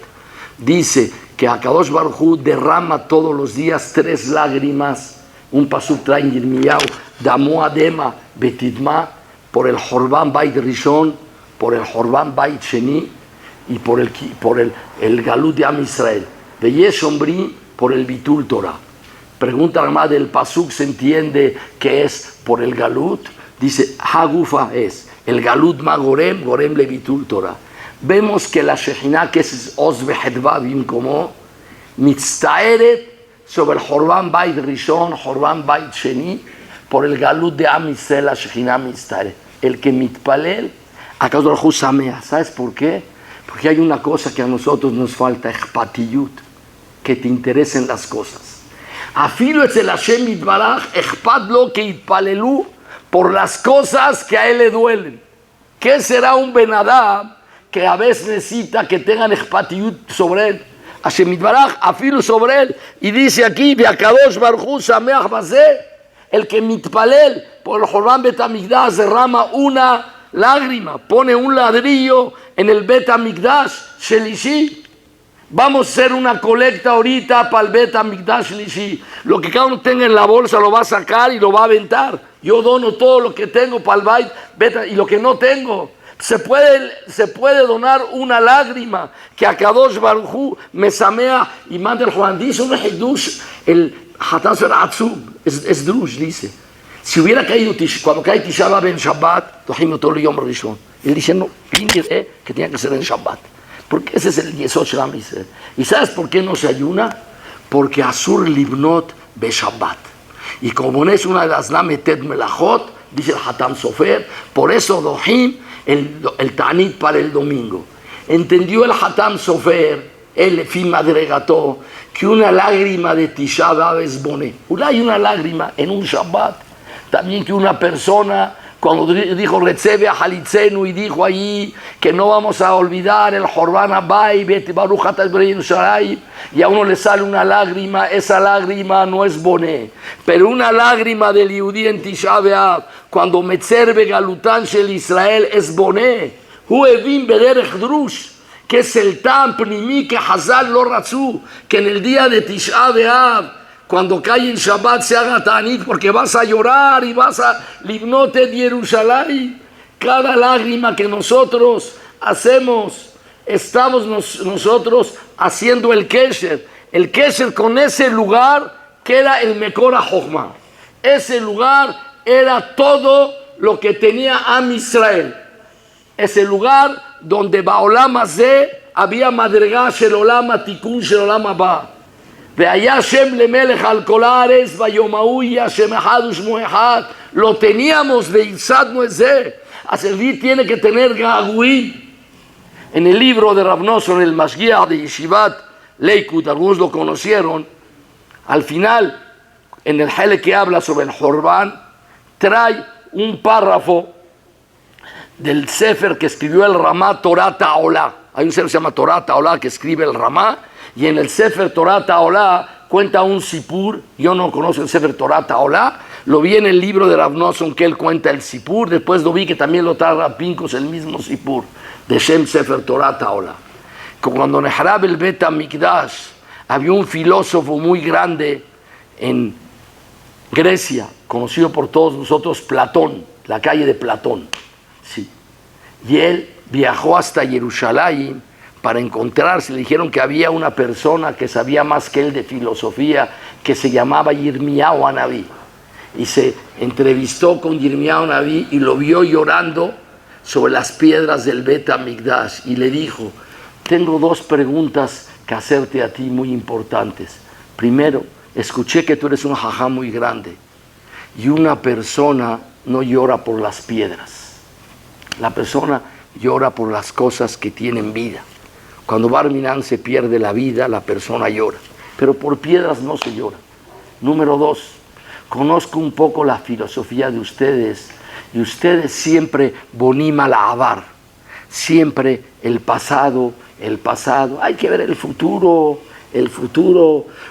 dice que Akadosh Baruch Hu derrama todos los días 3 lágrimas. Un pasuk trae en Yirmiyahu, Damo Adema Betidma, por el Horban Bait Rishon, por el Horban Bait Sheni y por el Galut de Am Israel. De Yeshombri, por el Bitul Torah. Pregunta la madre del pasuk, ¿se entiende que es por el Galut? Dice, Hagufa es el Galut ma Gorem, Gorem le Bitul Torah. Vemos que la Shejinah, que es Oz Behedvavim, como Mitztaeret sobre el Horban Bait Rishon, Horban Bait Sheni, por el Galut de Am Israel, la Shejinah Mitztaeret. El que mitpalel, Akadosh Baruch Hu samea. ¿Sabes por qué? Porque hay una cosa que a nosotros nos falta, Echpatiyut, que te interesen las cosas. Afilo es el Hashem Yitbarach, Echpat lo que itpalelu por las cosas que a él le duelen. ¿Qué será un Benadam que a veces necesita que tengan Echpatiyut sobre él? Hashem Yitbarach, afilo sobre él. Y dice aquí, Ve'akadosh Baruch Hu sameach bazeh, el que mitpalel por el Horban Bet HaMikdash derrama una lágrima, pone un ladrillo en el Bet HaMikdash Shelishi. Vamos a hacer una colecta ahorita para el Bet HaMikdash Shelishi. Lo que cada uno tenga en la bolsa lo va a sacar y lo va a aventar. yo dono todo lo que tengo para el Bait, y lo que no tengo. Se puede donar una lágrima que a Kadosh Baruj Hu me samea y manda el Juan. Dice un Hidush, el Hatam Sofer Atzum, es Drush, dice. Si hubiera caído, cuando cae Tisha B'Av en Shabbat, Tojim todo el Yom Rishon. Él dice, no, que tenía que ser en Shabbat. Porque ese es el Yesod Shel Am Yisrael. ¿Y sabes por qué no se ayuna? Porque Asur Libnot Be Shabbat. Y como no es una de las Lametet Melachot, dice el Hatam Sofer, por eso Dohim el Tanit para el domingo. Entendió el Hatam Sofer, el Fin Madregató, que una lágrima de Tisha B'Av es boné. Hay una lágrima en un Shabbat. También que una persona, cuando dijo Retzebe a Halitzenu y dijo allí que no vamos a olvidar el Horban Abai, Baruch Atah Yerushalayim, y a uno le sale una lágrima, esa lágrima no es boné. Pero una lágrima del Yehudí en Tisha B'Av, cuando Metzerbe Galutan Shel Israel es boné. Hu Evim Bederech Drush, que es el Tam Pnimi que Hazal lo Ratzu, que en el día de Tisha B'Av, cuando cae en Shabbat se haga Tanit, porque vas a llorar y vas a Libnote de Jerusalén. Cada lágrima que nosotros hacemos, estamos nosotros haciendo el Kesher con ese lugar que era el Mekor HaJochma. Ese lugar era todo lo que tenía Am Israel. Ese lugar donde Baolam Hazeh había Madregá Shel Olam HaTikun Shel Olam Haba. Lo teníamos de Isad Moesé. A servir tiene que tener Gaguín. En el libro de Rav Nosson, el Mashgiach de Yeshivat Leikut, algunos lo conocieron. Al final, en el Hele que habla sobre el Horban, trae un párrafo del Sefer que escribió el Ramá Torah Ta'olá. Hay un Sefer que se llama Torah Ta'olá que escribe el Ramá. Y en el Sefer Torah Ta'olá cuenta un Sipur. Yo no conozco el Sefer Torah Ta'olá. Lo vi en el libro de Rav Nosson que él cuenta el Sipur. Después lo vi que también lo trae Rav Pincus, el mismo Sipur de Shem Sefer Torah Ta'olá. Cuando Nehrab el Bet HaMikdash, había un filósofo muy grande en Grecia, conocido por todos nosotros, Platón, la calle de Platón. Sí. Y él viajó hasta Jerusalén para encontrarse. Le dijeron que había una persona que sabía más que él de filosofía, que se llamaba Yirmiyahu Anabí. Y se entrevistó con Yirmiyahu Anabí y lo vio llorando sobre las piedras del Bet HaMikdash. Y le dijo, tengo dos preguntas que hacerte a ti muy importantes. Primero, escuché que tú eres un jajá muy grande. Y una persona no llora por las piedras. La persona llora por las cosas que tienen vida. Cuando Barminan se pierde la vida, la persona llora. Pero por piedras no se llora. Número dos, conozco un poco la filosofía de ustedes. Y ustedes siempre bonima la avar. Siempre el pasado. Hay que ver el futuro.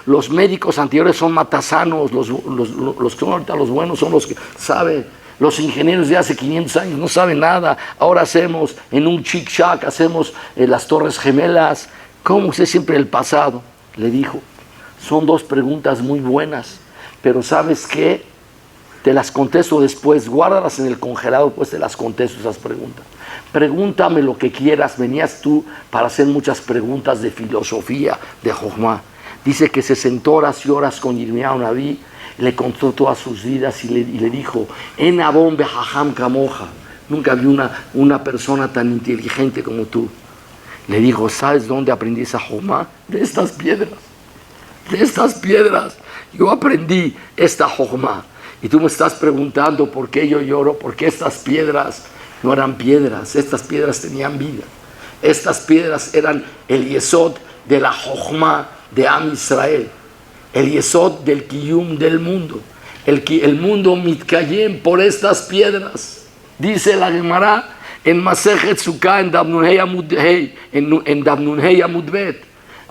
Los médicos anteriores son matasanos. Los que son ahorita los buenos son los que saben. Los ingenieros de hace 500 años no saben nada. Ahora hacemos en un chic-chac, hacemos las Torres Gemelas. ¿Cómo usted siempre el pasado? Le dijo. Son dos preguntas muy buenas. Pero ¿sabes qué? Te las contesto después. Guárdalas en el congelador, pues te las contesto esas preguntas. Pregúntame lo que quieras. Venías tú para hacer muchas preguntas de filosofía, de Jochma. Dice que se sentó horas y horas con Yirmiyahu Anabí. Le contó todas sus vidas y le dijo, en Abón Behajam Kamoja, nunca vi una persona tan inteligente como tú. Le dijo, ¿sabes dónde aprendí esa Jochma? De estas piedras. Yo aprendí esta Jochma. Y tú me estás preguntando por qué yo lloro, porque estas piedras no eran piedras, estas piedras tenían vida. Estas piedras eran el yesod de la Jochma de Am Israel. El yesod del kiyum del mundo. El mundo mitkayem por estas piedras. Dice la Gemara en Masejet Sukkah en Dabnunhei Amud Bet.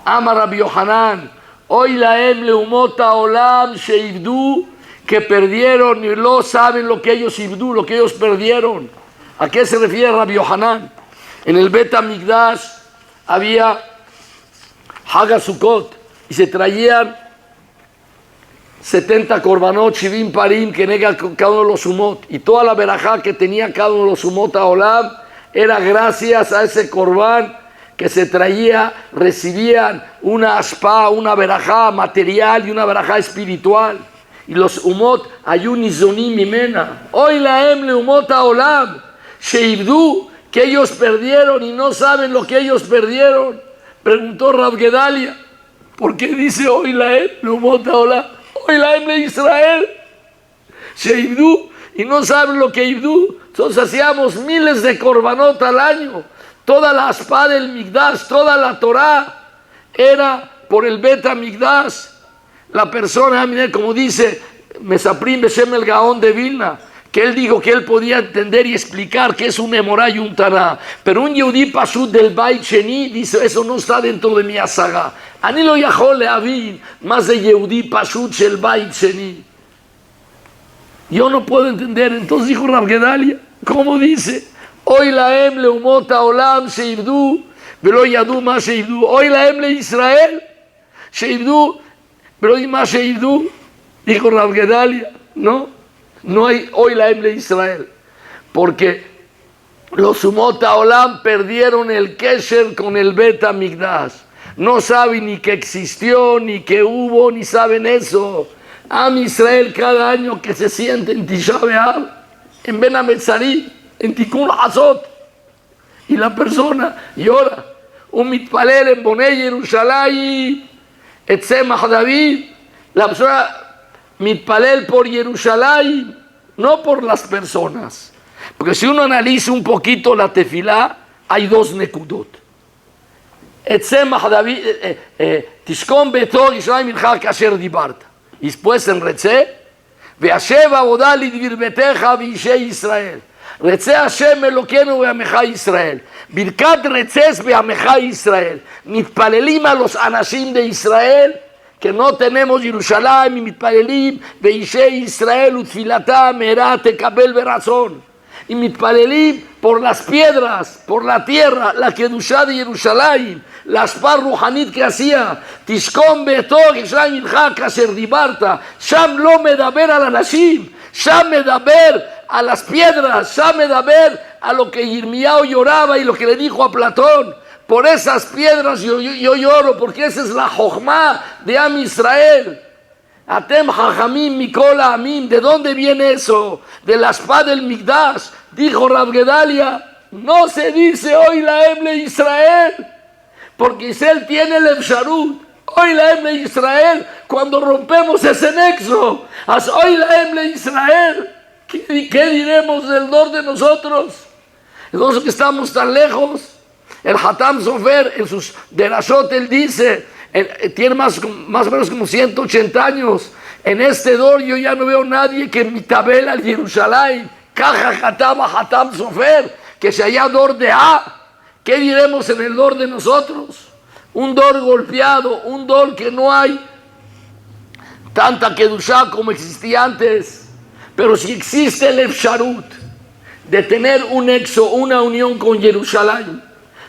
Amar Rabbi Yohanan, hoy laem leumot haolam sheivdu, que perdieron y no saben lo que ellos ibdú, lo que ellos perdieron. ¿A qué se refiere Rabbi Yohanan? En el Bet HaMikdash había Hag HaSukkot y se traían 70 korbanot, shivim parim, que nega cada uno de los sumot. Y toda la verajá que tenía cada uno de los sumot a Olam era gracias a ese korban que se traía, recibían una ashpa, una verajá material y una verajá espiritual. Y los umot, ayun izonim mimena. Hoy la le umot a Olam, sheibdu, que ellos perdieron y no saben lo que ellos perdieron. Preguntó Rav Gedalia, ¿por qué dice hoy la umot a Olam? Hoy la de Israel, sheibdu, y no saben lo que ibdu. Entonces hacíamos miles de korbanot al año. Toda la aspa del Migdash, toda la Torah era por el Bet HaMikdash. La persona, como dice Mesaprim Beshem el Gaón de Vilna, que él dijo que él podía entender y explicar qué es un Emorá y un Taná. Pero un Yehudí Pashut del Bait Sheni dice, eso no está dentro de mi asaga. Ani lo yachol lehavin más de Yehudí Pashut del Bait Sheni. Yo no puedo entender. Entonces dijo Rav Gedalia, ¿cómo dice? Hoy la em leumot haolam sheibdu velo yadu ma sheibdu. Hoy la em le Israel sheibdu velo ma sheibdu. Dijo Rav Gedalia, no hay hoy la em le Israel, porque los umot haolam perdieron el kesher con el Bet HaMikdash. No saben ni que existió, ni que hubo, ni saben eso. Am Israel cada año que se siente en Tisha B'Av, en Ben HaMetzarim, en Tikkun Hazot, y la persona llora. Un mitpalel en Bonei Yerushalayim, Etzemach David, la persona mitpalel por Yerushalayim, no por las personas. Porque si uno analiza un poquito la tefilá, hay dos nekudot. Etzemach David, Tishkon Beto Yisrael Mincha Kasher Dibarta. Y después en Retzé, Ve'ashev Avodah Lidvirbetecha V'Ishei Israel. Retzé Hashem Elokeinu Ve'amecha Israel. Birkat Retzés Ve'amecha Israel. Mitpalelim a los anashim de Israel, que no tenemos Jerusalén, y mitpalelim Ve'Ishei Israel Utfilata Merah Tekabel Berazón. Y mitpalelim por las piedras, por la tierra, la Kedushá de Jerusalén, la Ashpa Ruhanit que hacía, Tishkon Beto Yisrael Mincha Kasher Dibarta, Sham lo medaber al anashim, Sham medaber a las piedras, Sham medaber a lo que Yirmiyahu lloraba y lo que le dijo a Platón. Por esas piedras yo lloro, porque esa es la Jochma de Am Israel. Atem Jajamim Mikol Amim. ¿De dónde viene eso? De la Ashpa del Migdash. Dijo Rav Gedalia, no se dice hoy la Emle Israel, porque Israel tiene el Efsharut. Hoy la Emle Israel, cuando rompemos ese nexo, hoy la Emle Israel, ¿qué diremos del norte de nosotros? Nosotros que estamos tan lejos. El Hatam Sofer en sus Derashot él dice, tiene más o menos como 180 años. En este dor yo ya no veo nadie que mitabel al Jerusalén. Caja Hatam Sofer, que se haya dor de ¿qué diremos en el dor de nosotros? Un dor golpeado, un dor que no hay tanta Kedushá como existía antes. Pero si existe el Efsharut de tener un nexo, una unión con Jerusalén,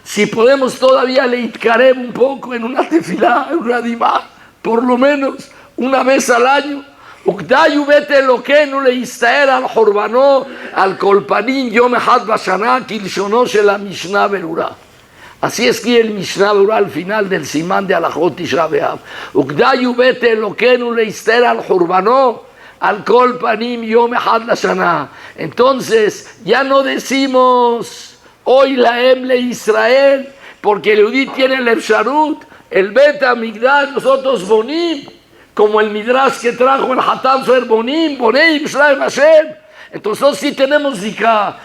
si podemos todavía leitkareb un poco en una tefilá, en una dimá, por lo menos una vez al año, ukdayu vete lo que no le istaer al jorbanó, al kolpanín, yom echad bashana, kilshono shel la Mishnah Berurah. Así es que el Mishnah Berurah al final del simán de Alajot Tisha B'Av. Ukdayu vete lo que no le istaer al jorbanó, al kolpanín, yom echad bashana. Entonces, ya no decimos hoy la Emle Israel, porque el Yehudí tiene el Efsharut, el Bet HaMikdash, nosotros Bonim, como el Midrash que trajo el Hatam Sofer Bonim, Bonim, Shlaim Hashem. Entonces sí tenemos Zika.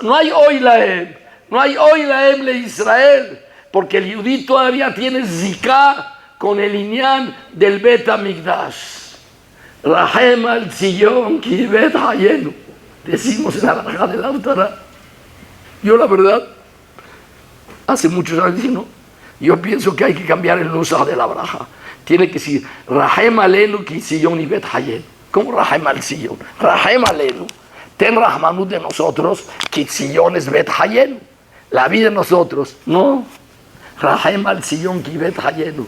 No hay hoy la Em, no hay hoy la Emle Israel, porque el Yehudí todavía tiene Zika con el Inyan del Bet HaMikdash. Rahem al Tzion ki Bet Hayenu. Decimos en la Barajá del Autara. Yo la verdad, hace muchos años, ¿no? Yo pienso que hay que cambiar el nusach de la braja. Tiene que decir, Rahem alenu ki Sion y Bet Hayen. ¿Cómo Rahem al Sion? Rahem alenu. Ten Rahmanut de nosotros, ki Sion es Bet Hayen. La vida de nosotros, no. Rahem al Sion ki Bet Hayenu.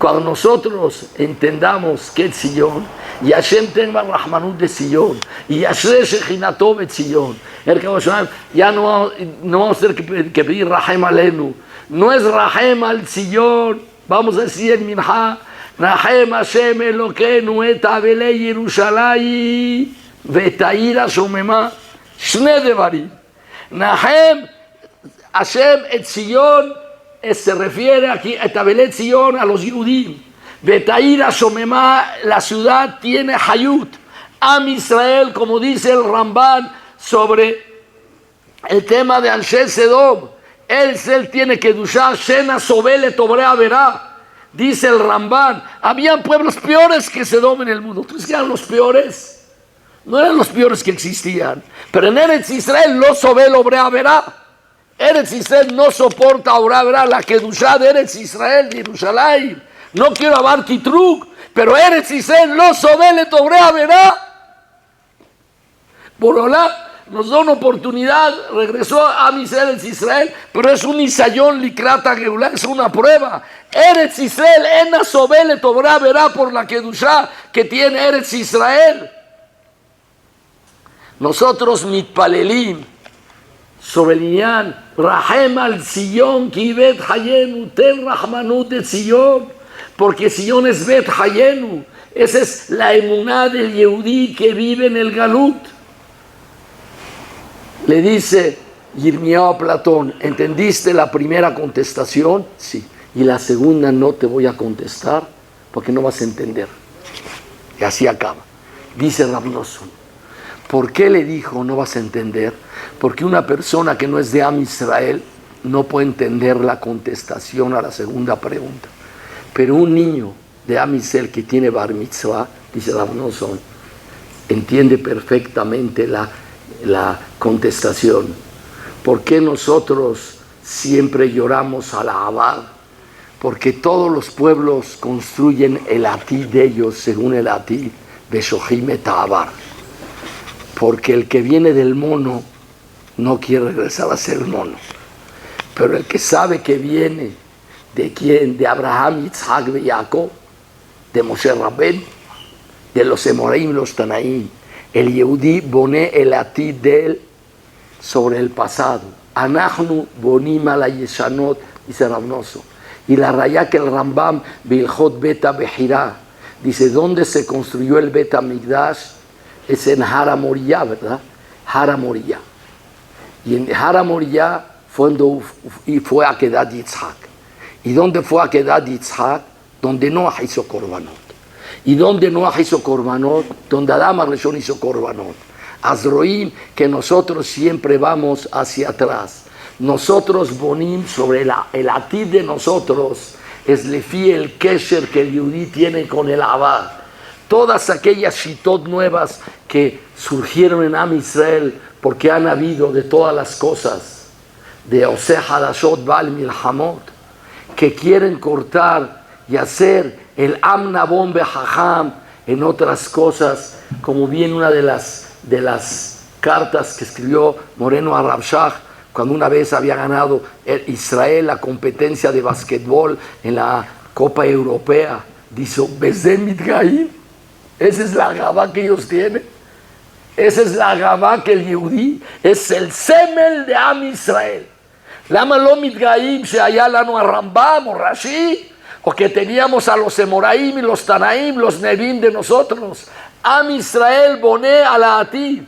Cuando nosotros entendamos que es Sion, y Hashem tenga Rahmanut de Sion, y Yashre Shechinatov de Sion, ya no vamos a tener que pedir Rahem Alenu. No es Rahem al Sion, vamos a decir en Minha, Rahem Hashem Elokeinu et Avelei Yerushalayim ve'ta'ira shomema shne devarim. Rahem Hashem et Sion se refiere aquí a Tabelet Sion, a los Yudim. Betaira Shomema, la ciudad tiene Hayut. Am Israel, como dice el Ramban sobre el tema de Anshe Sedom. Él tiene que dushar Shena Sobele Tobrea Verá. Dice el Ramban, habían pueblos peores que Sedom en el mundo. ¿Tú crees que eran los peores? No eran los peores que existían. Pero en Eretz Israel, lo Sobel Obrea Verá. Eretz Israel no soporta ahora, verá, la Kedushá de Eretz Israel, de Jerusalén. No quiero hablar Kitrug, pero Eretz Israel no sobele tobrea, verá. Borolá nos da una oportunidad, regresó a Eretz Israel, pero es un Isayón Likrata Geulá, es una prueba. Eretz Israel, ena sobele tobrea, verá, por la Kedushá que tiene Eretz Israel. Nosotros mitpalelim sobre el Inyan, Rahem al Sion, ki bet hayenu, ten Rahmanut de Sion, porque Sion es bet hayenu. Esa es la emuná del Yehudí que vive en el Galut. Le dice Yirmiyahu a Platón, ¿entendiste la primera contestación? Sí. Y la segunda no te voy a contestar porque no vas a entender. Y así acaba. Dice Rav Nosson, ¿por qué le dijo no vas a entender? Porque una persona que no es de Am Israel no puede entender la contestación a la segunda pregunta. Pero un niño de Am Israel que tiene Bar Mitzvah, dice Rav Nosson, entiende perfectamente la contestación. ¿Por qué nosotros siempre lloramos a la Abad? Porque todos los pueblos construyen el atid de ellos según el atid de Shohim et Abar. Porque el que viene del mono no quiere regresar a ser mono. Pero el que sabe que viene de quién, de Abraham, Yitzhak y Jacob, de Moshe Rabén, de los Emoraim, los Tanaim, el Yehudí pone el atid de él sobre el pasado. Anachnu bonim ala yeshanot, dice Rav Nosson. Y la raya que el Rambam Bilhot Beta Bejirá dice, ¿dónde se construyó el Bet Hamikdash? Es en Hara Moriah, ¿verdad? Hara Moriah. Y en Hara Moriah fue a Kedat Yitzhak. ¿Y dónde fue a Kedat Yitzhak? Donde Noah hizo Korbanot. ¿Y dónde Noah hizo Korbanot? Donde Adam Arishon hizo Korbanot. Azroim, que nosotros siempre vamos hacia atrás. Nosotros bonim sobre el atid de nosotros es lefi el kesher que el Yehudí tiene con el Abad. Todas aquellas shitot nuevas que surgieron en Am Israel, porque han habido de todas las cosas, de Oseh Hadashot Bal Milhamot, que quieren cortar y hacer el Am Nabon Behaham en otras cosas, como bien una de las cartas que escribió Moreno a Rav Shach, cuando una vez había ganado Israel la competencia de basquetbol en la Copa Europea, dice, Bezdem Mitgaim. Esa es la Gabá que ellos tienen. Esa es la Gabá que el Yehudí es el semel de Am Israel. Lama lo mitgaim she'aya lanu a Rambam o Rashi, o que teníamos a los Emoraim y los Tanaim, los Nevim de nosotros. Am Israel boné a la atid.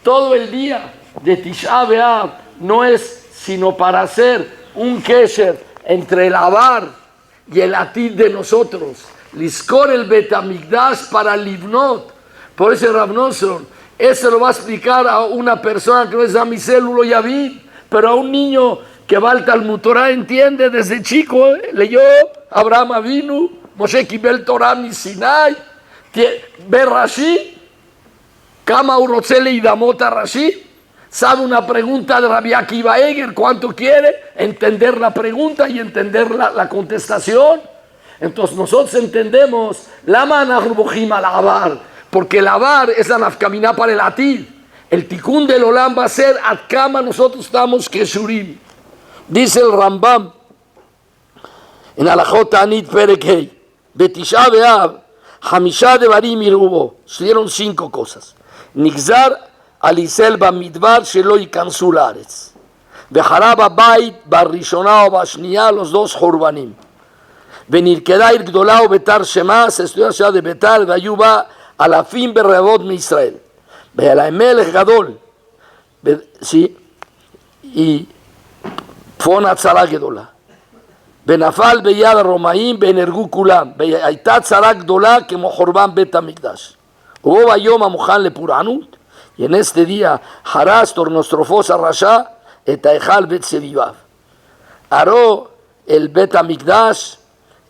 Todo el día de Tisha B'Av no es sino para hacer un kesher entre el Abar y el atid de nosotros. Liskor el Bet Hamikdash para Livnot. Por eso Rav Nosson, eso lo va a explicar a una persona que no es Am Israel, Ulo Yavid, pero a un niño que va al Talmud Torah entiende desde chico, leyó Abraham Avinu, Moshe Kibel Torah mi Sinai, ve Rashi, Kama Urotzele y Damota Rashi, sabe una pregunta de Rabbi Akiva Eger, cuánto quiere entender la pregunta y entender la contestación. Entonces nosotros entendemos la manahubojim al Abar, porque el Abar es la nafkaminá para el atid. El tikkun del olam va a ser adkama nosotros estamos keshurim. Dice el Rambam en Alajot Anit Perek Hei, Betisha Beab, Hamishá de Barim y Rubo, sucedieron 5 cosas. Nixar, Alisel Bamidbar, Sheloi Kansulares. Bejaraba Bait, Barrishonao, Bashnia, los 2 Jorbanim. Benirkedair Gdolao, Betar Shema, se estudió la ciudad de Betar, Bayuba, Alafim Berrebot mi Israel. Bealaemel Gadol, sí, y Fona Tzara Gedola. Benafal Beyad Romaim, Benergu Kulam, Beyaitat Tzara Gdola, que Mohorban Bet Hamikdash. Hubo Bayom Amujan le Puranut, y en este día Haras Tornostrofos Arrasha, Etaejal Bet Sevivav. Aró el Bet Hamikdash,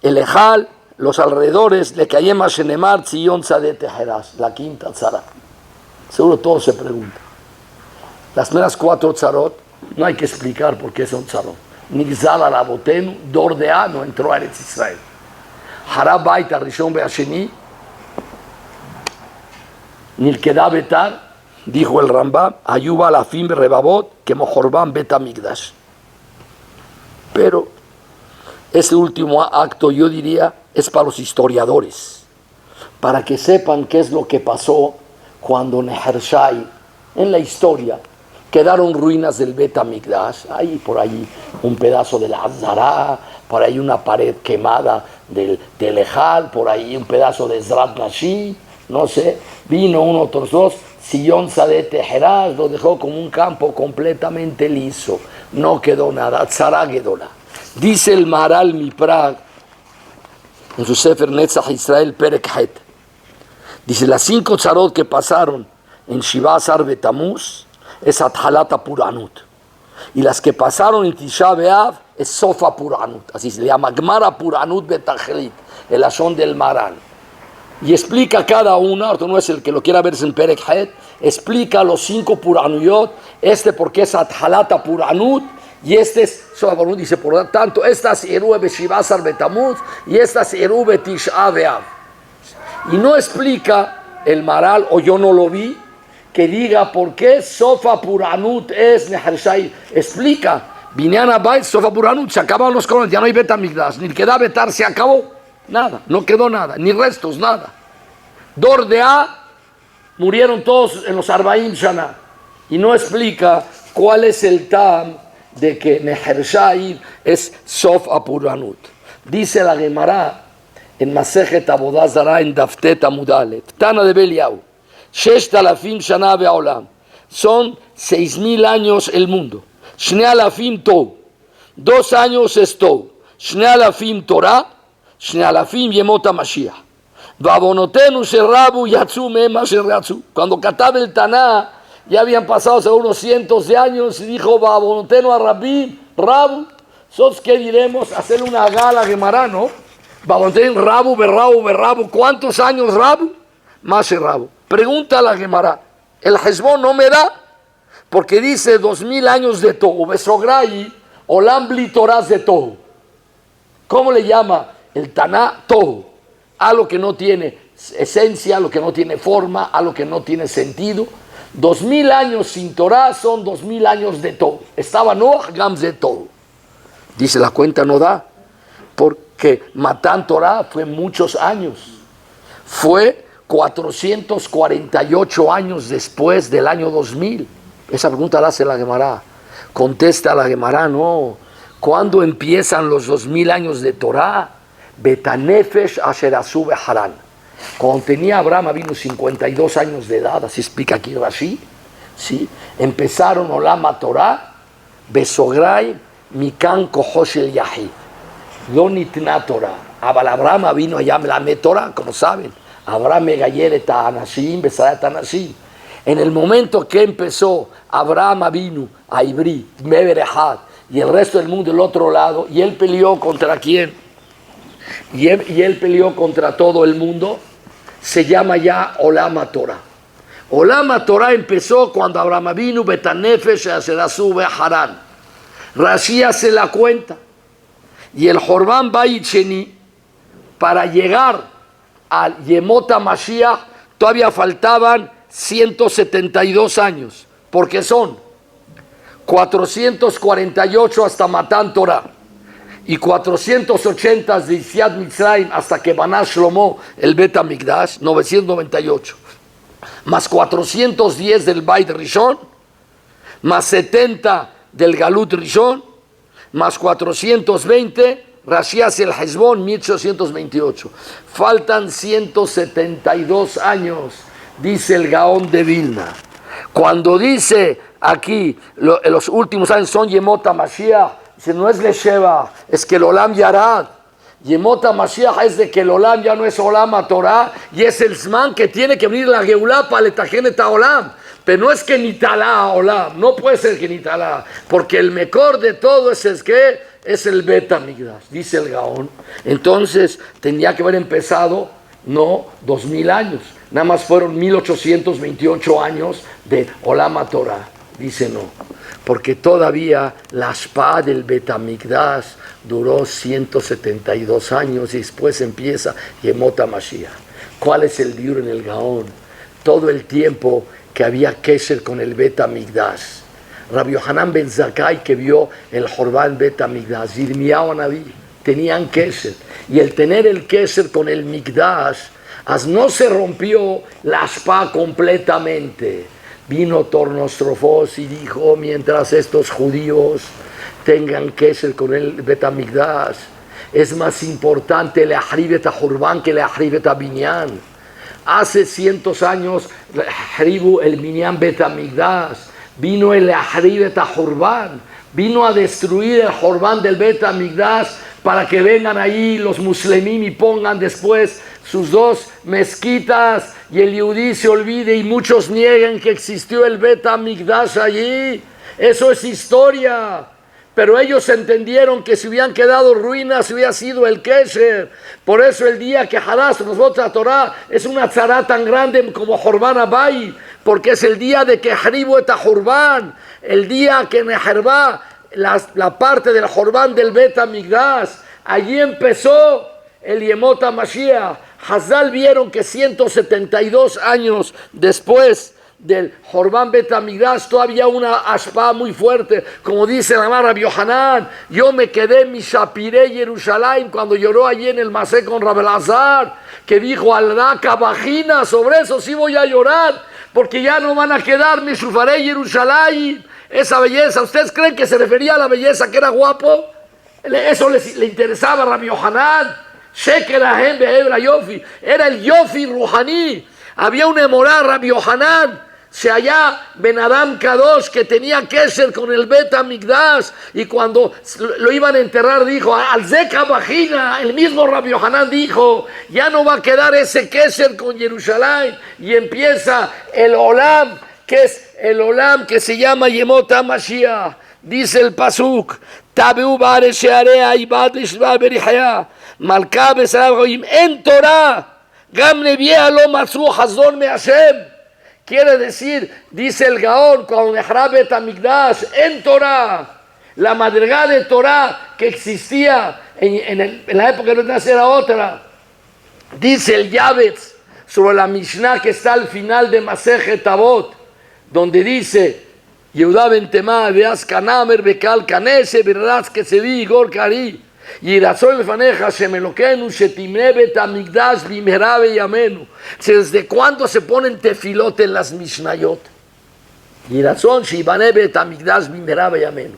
el Ejal, los alrededores, le Kayema Shenemar, Tzion Tzadete Heras, la quinta tzara. Seguro todos se preguntan. Las primeras 4 tzarot, no hay que explicar por qué son tzarot. Nigzal Arabotenu, Dordea no entró a Eretz Israel. Harab Bait Arishon Beasheni, Nilkeda Betar, dijo el Rambam, Ayuba Alafim Rebabot, que Mohorban Bet Hamikdash. Pero ese último acto, yo diría, es para los historiadores, para que sepan qué es lo que pasó cuando Nehershai, en la historia, quedaron ruinas del Bet Hamikdash, hay por ahí un pedazo de la Azara, por ahí una pared quemada del Ejal, por ahí un pedazo de Zrat Nashi, no sé, vino uno, otros 2, Sion Sadet Teheraz, lo dejó como un campo completamente liso, no quedó nada, Tzara Gedola. Dice el Maharal Miprag, en su Sefer Netzach Israel Perek Het, dice, las 5 tzarot que pasaron en Shiva Asar Betamuz es Athalata Puranut, y las que pasaron en Tisha B'Av es Sofa Puranut, así se le llama Gmara Puranut Betachlit, el ashon del Maharal, y explica cada una, no es el que lo quiera ver en Perek Het, explica los 5 Puranuyot, porque es Athalata Puranut, y este es Sofa Puranut, dice, por lo tanto, esta es Erube Beshiva Asar Betamuz, y esta es Erube Tisha B'Av. Y no explica el Maharal, o yo no lo vi, que diga por qué Sofa Puranut es Nehershai. Explica, Binyan Habayit, Sofa Puranut, se acabaron los colonos, ya no hay Bet Hamikdash, ni queda Betar, se acabó, nada, no quedó nada, ni restos, nada. Dordea, murieron todos en los Arbaim Shana, y no explica cuál es el tam de que Nehershai es Sofa Puranut. Dice la Gemara, en Masejet Avodah Zarah, en Daftet Amud Aleph, Tana de Beliau, 6,000 Shana Be'olam, son 6,000 años el mundo. Shnei Alafim Tov, 2 años es Tov. Shnei Alafim Torah, Shnei Alafim Yemot HaMashiach. Va'avonotenu sherabu yatzu mehem asher yatzu. Cuando Katab el Taná, ya habían pasado unos cientos de años, y dijo, Va'avonotenu a Rabbi, Rabu, ¿sos qué diremos? Hacer una gala Gemara, ¿no? Rabu, Berrabu, ¿cuántos años Rabu? Más Rabu. Pregunta a la Gemara, el Hezbón no me da, porque dice 2,000 años de Tohu, Besograi, Olam Bli Torah de Tohu. ¿Cómo le llama el Taná? Tohu. A lo que no tiene esencia, a lo que no tiene forma, a lo que no tiene sentido. 2,000 años sin Torah son 2,000 años de Tohu. Estaba Noach Gams de Tohu. Dice, la cuenta no da, porque Matán Torah fue muchos años. Fue 448 años después del año 2000. Esa pregunta la hace la Gemara. Contesta la Gemara, no. ¿Cuándo empiezan los 2,000 años de Torah? Betanefesh Asher Asu Beharan. Cuando tenía Abraham Avinu 52 años de edad, así explica aquí Rashi, ¿sí? Empezaron Olam HaTorah, Besograi, Mikan Kohosh el Yahid. Lo nitna Torah. Abraham vino allá la Torah, como saben. Abraham Megayeret Anashim, Besarat Anashim. En el momento que empezó Abraham vino a Ibrí, Meberejad, y el resto del mundo del otro lado, y él peleó contra quién? Y él peleó contra todo el mundo, se llama ya Olam HaTorah. Olam HaTorah empezó cuando Abraham vino, Betanefesh, Aserasu, Beharan. Rashi hace la cuenta. Y el Jorban Bait Sheni, para llegar al Yemot HaMashiach, todavía faltaban 172 años, porque son 448 hasta Matán Torah, y 480 de Yetziat Mitzrayim hasta que Baná Shlomo el Bet HaMikdash, 998, más 410 del Beit Rishon, más 70 del Galut Rishon, más 420, Rashi hace el Hezbón, 1828. Faltan 172 años, dice el Gaón de Vilna. Cuando dice aquí, los últimos años son Yemot HaMashiach, dice, no es Lesheva, es que el Olam Yarad. Yemot HaMashiach es de que el Olam ya no es Olam HaTorah, y es el Zman que tiene que venir la Geulah para letajenet Olam. Pero no es que Nitalá Olam, no puede ser que Nitalá, porque el mejor de todo es que es el Bet HaMikdash, dice el Gaón. Entonces tendría que haber empezado, no 2000 años, nada más fueron 1828 años de Olam HaTorah. Dice no, porque todavía la Ashpah del Bet HaMikdash duró 172 años y después empieza Yemot HaMashiach. ¿Cuál es el diur en el Gaón? Todo el tiempo que había Kesher con el Bet HaMikdash. Rabbi Yohanan ben Zakkai, que vio el Jorban Bet HaMikdash, Yirmiyahu Naví, tenían Kesher. Y el tener el Kesher con el Mikdash, no se rompió la Ashpah completamente. Vino Tornostrofos y dijo, mientras estos judíos tengan Kesher con el Bet HaMikdash, es más importante el Ahribet HaJurban que el Ahribet HaBinyan. Hace cientos años, el Binyan Bet HaMikdash, vino el Ahribet HaJurban, vino a destruir el Jorban del Bet HaMikdash para que vengan ahí los muslimim y pongan después sus dos mezquitas y el yudí se olvide y muchos nieguen que existió el Bet HaMikdash allí. Eso es historia. Pero ellos entendieron que si hubieran quedado ruinas hubiera sido el Kesher. Por eso el día que Hadash nos vota la Torah es una tzara tan grande como Jorban Abai, porque es el día de que Haribu et Jorban, el día que Neherba la parte del Jorban del Bet HaMikdash. Allí empezó el Yemot HaMashiach. Hazal vieron que 172 años después del Jorban Bet HaMikdash todavía una ashpah muy fuerte, como dice la Rabbi Yohanan. Yo me quedé en mi Shapirei Yerushalayim cuando lloró allí en el Masé con Rabbi Elazar, que dijo al Raka Bajina, sobre eso sí voy a llorar, porque ya no van a quedar mi Shufarei Yerushalayim, esa belleza. ¿Ustedes creen que se refería a la belleza que era guapo? Eso le interesaba a Rabbi Yohanan. Sheker Ahem Be'ebra Yofi, era el Yofi Ruhani. Había un emorá, Rabbi Yohanan, se hallá Ben Adam Kadosh, que tenía Kesher con el Bet HaMikdash, y cuando lo iban a enterrar dijo, al Zeka Bajina, el mismo Rabbi Yohanan dijo, ya no va a quedar ese Kesher con Jerusalén, y empieza el Olam, que es el Olam que se llama Yemot HaMashiach. Dice el Pasuk, Tabeu Bare Shearea Ibad Lishva Berihaya, Malka Besarab Goyim, en Torah, Gamne Vialo Matsu Hazon Me Hashem. Quiere decir, dice el Gaón, cuando Nehrab Bet HaMikdash, en Torah, la madrigada de Torah que existía en la época de Nacer era otra. Dice el Yavetz sobre la Mishnah que está al final de Masejet Avot, donde dice, Yehuda ben Temá, veas Kanamer, Bekal Kanese, Berraz que se vi, Igor Kari. Yirazón lefaneja shemelokenu shetimne bet hamikdash bimherá beyamenu. ¿Desde cuándo se ponen tefilot en las mishnayot? Yirazón shibane bet hamikdash bimherá beyamenu.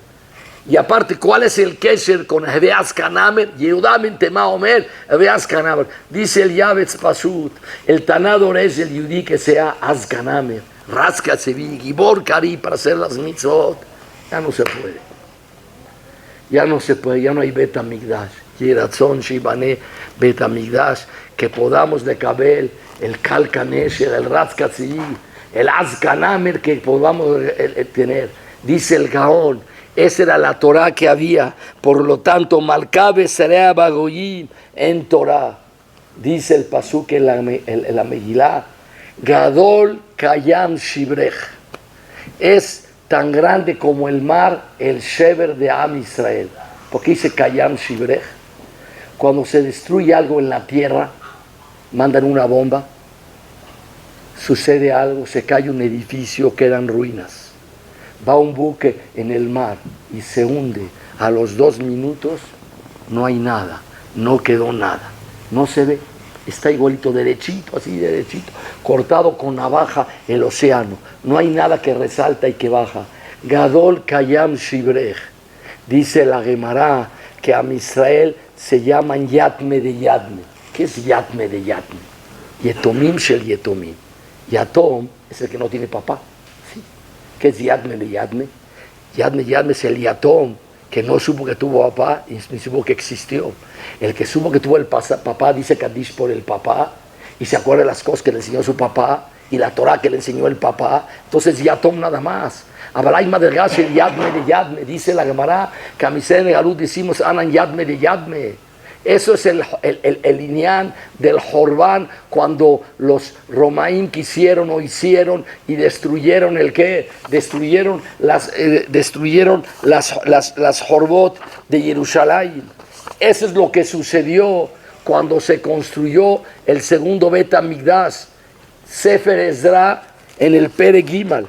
Y aparte, ¿cuál es el kesher con Heveas Kanamer? Yehuda ben Temá Omer, Heveas Kanamer. Dice el Yavetz Pashut, el Tanador es el yudí que sea Az Kanamer, Rasca Sevi, Gibor Kari para hacer las mitzvot. Ya no se puede. Ya no se puede, ya no hay Bet HaMikdash. Yeratzon Shibane Bet HaMikdash, que podamos de Kabel, el Kalkanesher, el Ratzkatzi, el Azkanamer, que podamos tener. Dice el Gaón, esa era la Torah que había, por lo tanto, Malkabe Serea Bagoyim en Torah. Dice el Pasuk en la Megilá, Gadol Kayam Shibrech. Es tan grande como el mar, el Sheber de Am Israel. Porque dice Kayam Shibrech. Cuando se destruye algo en la tierra, mandan una bomba, sucede algo, se cae un edificio, quedan ruinas. Va un buque en el mar y se hunde. A los 2 minutos no hay nada, no quedó nada, no se ve, está igualito, derechito, así derechito, cortado con navaja el océano, no hay nada que resalta y que baja. Gadol Kayam Shibrech, dice la Gemara que a Israel se llaman Yatme de Yatme. ¿Qué es Yatme de Yatme? Yetomim Shel Yetomim. Yatom es el que no tiene papá. ¿Sí? ¿Qué es Yatme de Yatme? Yatme es el Yatom, que no supo que tuvo papá y ni supo que existió. El que supo que tuvo el papá dice Kaddish por el papá y se acuerda de las cosas que le enseñó su papá y la Torah que le enseñó el papá. Entonces Yatom nada más. Abalaima de Gashel Yadme de Yadme, dice la Gemara que a Misén de Galut decimos Anan Yadme de Yadme. Eso es el lineal del Jorbán cuando los romaín quisieron o hicieron y destruyeron el qué, destruyeron las Jorbot de Jerusalén. Eso es lo que sucedió cuando se construyó el segundo Bet Hamikdash, Sefer Ezra, en el Perek Gimal.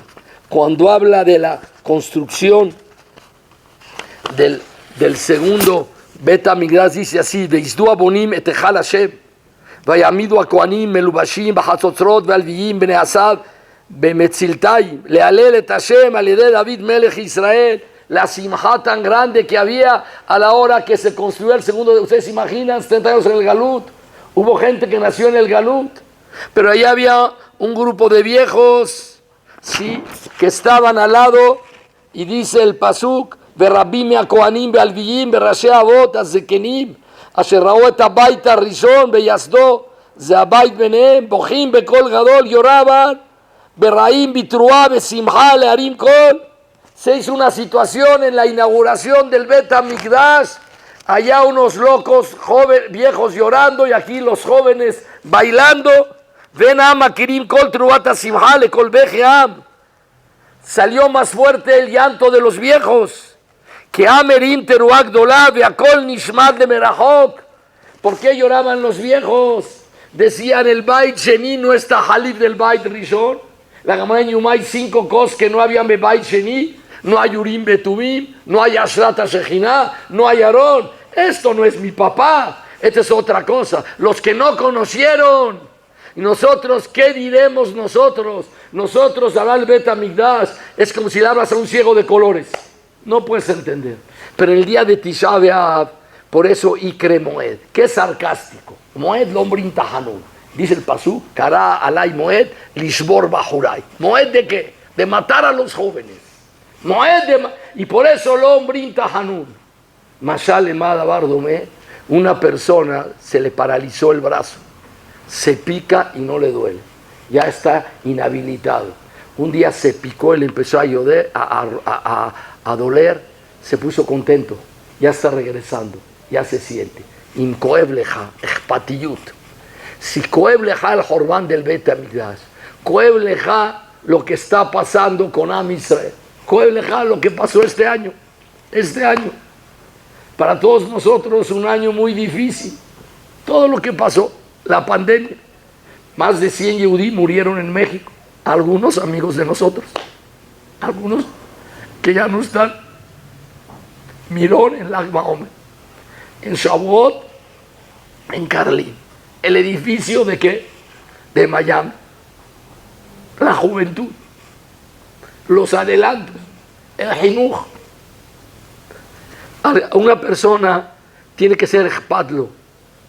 Cuando habla de la construcción del segundo Bet Hamikdash, dice así: Veisdu abonim et echal Hashem, vayamidu akohanim melubashim b'chatzotzrot ve'alviyim bnei Asad bemetziltayim lealel et Hashem al yedei David melech Israel. La simja tan grande que había a la hora que se construyó el segundo. Ustedes se imaginan, 70 años en el Galut, hubo gente que nació en el Galut, pero allá había un grupo de viejos, sí, que estaban al lado, y dice el pasuk: ורבים מהכהנים והלוויים וראשי האבות הזקנים אשר ראו את הבית הראשון ויסדו, זה הבית ביניהם, בוכים בקול גדול יורבן ברעים בתרועה ושמחה להרים קול. Se hizo una situación en la inauguración del Bet Hamikdash, allá unos locos viejos llorando y aquí los jóvenes bailando. Ven ama kirim kol truata simha le kol bejeam. Salió más fuerte el llanto de los viejos. Que Amerim Teruak Dolab y Akol Nishmat de Merahok. ¿Por qué lloraban los viejos? Decían: el Bait Sheni no está Halif del Bait Rishon. La Gemara en Yuma hay 5 cosas que no habían de Bait Sheni. No hay Urim Betubim, no hay Ashrata Shejina, no hay Aarón. Esto no es mi papá, esta es otra cosa. Los que no conocieron. Y nosotros, ¿qué diremos nosotros? Nosotros, al Bet Hamikdash, es como si le hablas a un ciego de colores. No puedes entender. Pero el día de Tisha B'Av, por eso Ikre Moed, que es sarcástico. Moed Lombrin Tahanun. Dice el pasú: Kara alay Moed Lishbor Bahuray. ¿Moed de qué? De matar a los jóvenes. Moed de y por eso Lombrin Tahanun. Mashal Emada Bardome, una persona se le paralizó el brazo. Se pica y no le duele. Ya está inhabilitado. Un día se picó y le empezó a doler, se puso contento, ya está regresando, ya se siente. Im koev leja, echpatiyut. Si koev leja el Jorbán del Bet Hamikdash, koev leja lo que está pasando con Am Israel, koev leja lo que pasó este año. Para todos nosotros un año muy difícil. Todo lo que pasó, la pandemia. Más de 100 Yehudí murieron en México. Algunos amigos de nosotros, algunos que ya no están. Mirón en Lag Baomer, en Shavuot, en Carlin, el edificio de qué? De Miami, la juventud, los adelantos, el Jinuj. Una persona tiene que ser ejpatlo.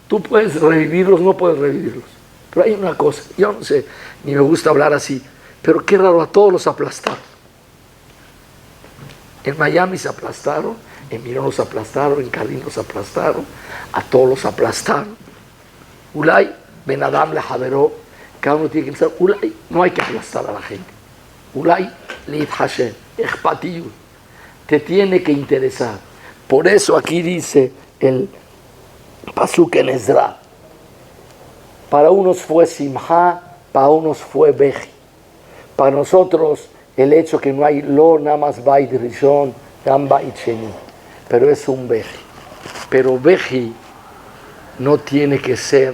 Tú puedes revivirlos, no puedes revivirlos. Pero hay una cosa, yo no sé, ni me gusta hablar así, pero qué raro, a todos los aplastaron. En Miami se aplastaron, en Mirón los aplastaron, en Carlin los aplastaron, a todos los aplastaron. Ulay, Ben Adam le jaderó, cada uno tiene que pensar: Ulay, no hay que aplastar a la gente. Ulay, Leib Hashem, Echpatiyut, te tiene que interesar. Por eso aquí dice el pasuk en Ezra: para unos fue simha, para unos fue beji. Para nosotros el hecho que no hay lo nada más bait rishon, gam bait sheni, pero es un beji. Pero beji no tiene que ser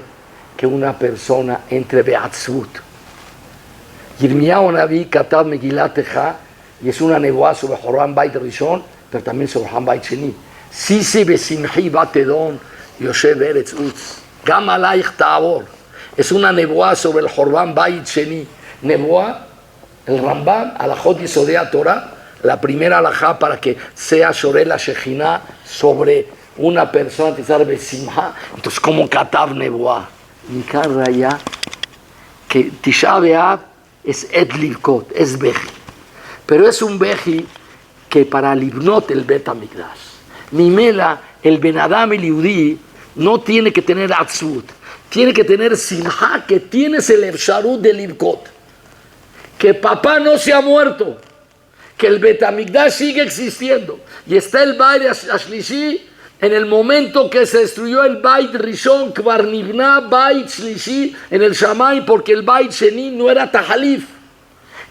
que una persona entre beatzvut. Yirmiyahu Naví katab Megilat Echa, y es una nebuá sobre Joram bait rishon, pero también sobre Joram bait sheni. Sisi besimhi batedon, Yoshev Eretz Utz. Gam alaich ta'abor. Es una nebuá sobre el Jorban Bait Sheni. Nebuá, el Rambam, alajot Yisodei Torah, la primera alajá para que sea Shorel la Shejina sobre una persona que sabe Simha. Entonces, como Katav nebuá. Mikar Raya, que Tisha B'Av es Et Livkot, es Beji. Pero es un Beji que para Libnot el Bet HaMikdash. Mimela, el Ben Adam el Yudí, no tiene que tener Atzvut, tiene que tener Simha, que tienes el Efsharut de Livkot. Que papá no se ha muerto, que el Bet HaMikdash sigue existiendo. Y está el Bait Ashlishi, en el momento que se destruyó el Bait Rishon, Kvar Nivna Bait Shlishi, en el Shamay, porque el Bait Sheni no era Tahalif.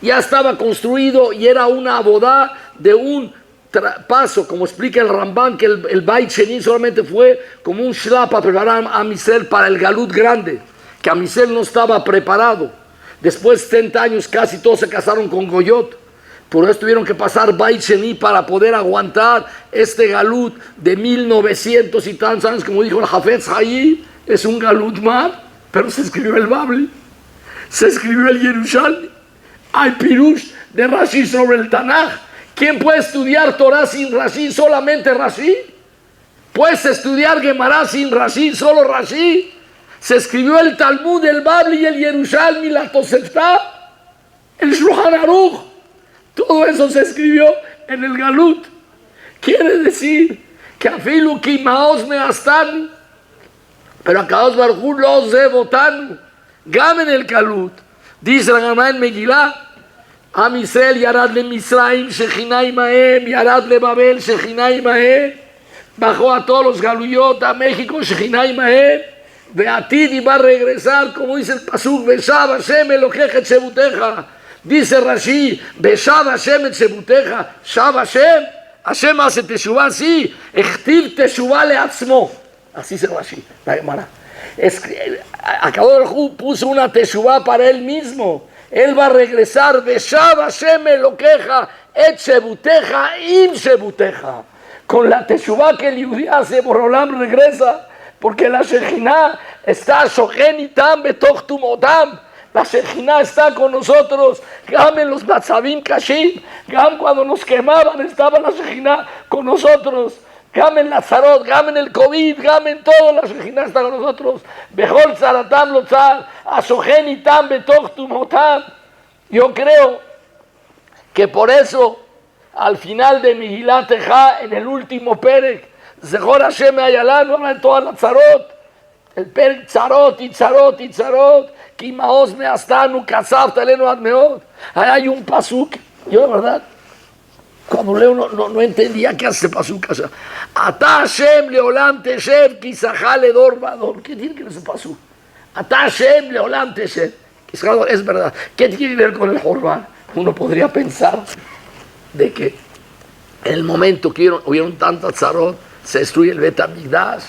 Ya estaba construido y era una abodá de un paso, como explica el Ramban, que el Bait Sheni solamente fue como un shlap a preparar a Amisel para el Galut grande, que Amisel no estaba preparado. Después de 70 años casi todos se casaron con Goyot. Por eso tuvieron que pasar Bait Sheni para poder aguantar este Galut de 1900 y tantos años, como dijo el Hafetz Haim, es un Galut mal, pero se escribió el Babli, se escribió el Yerushalmi, hay Pirush de Rashi sobre el Tanaj. ¿Quién puede estudiar Torah sin Rashi? Solamente Rashi. ¿Puedes estudiar Gemara sin Rashi? Solo Rashi. Se escribió el Talmud, el Babli y el Yerushalmi, la Tosefta, el Shulchan Aruch. Todo eso se escribió en el Galut. Quiere decir que afilu ki maos me astanu, pero Akadosh Baruj Hu lo zevotanu. Gam en el Galut. Dice la Gemara en Megilá, Am Yisrael yarad le Misraim, Shechina imahem, yarad le Babel, Shechina imahem. Bajó a todos los galuyot a México, Shechina imahem. Beatid, y va a regresar, como dice el Pasuk, Beshav Hashem Elokecha et Shebuteja. Dice Rashi, Beshav Hashem et Shebuteja, Shav Hashem, Hashem hace Teshuvah, sí, Echtiv Teshuvah leatzmo. Así dice Rashi, la Gemara. Akadosh puso una Teshuvah para él mismo. Él va a regresar, Beshav Hashem Elokecha et Shebuteja, im Shebuteja. Con la Teshuvah que el Yudí hace, Borolam regresa. Porque la Shejina está Shogenitam betoch tumotam. La Shejina está con nosotros. Gam en los Matzavim Kashim. Gam cuando nos quemaban estaba la Shejina con nosotros. Gam en la Zarot, Gam en el COVID, Gam en todo, la Shejina está con nosotros. Behol Zaratam Lotzar. A Shogenitam betoch tumotam. Yo creo que por eso al final de Megilat Eja, en el último Perek, Zechor Hashem Ayalanu, habla de todas las tzarot. El Perek tzarot y tzarot y tzarot. Ki maos me astanu, kasaf talenu ad meod. Ahí hay un pasuk. Yo, de verdad, cuando leo no entendía qué hace pasuk. Ata Hashem leolam teshev, ki zachá ledor vador. ¿Qué tiene que ver ese pasuk? Ata Hashem leolam teshev. Es verdad. ¿Qué tiene que ver con el Jorban? Uno podría pensar de que en el momento que hubieron tantas tzarot, se destruye el Bet HaMikdash,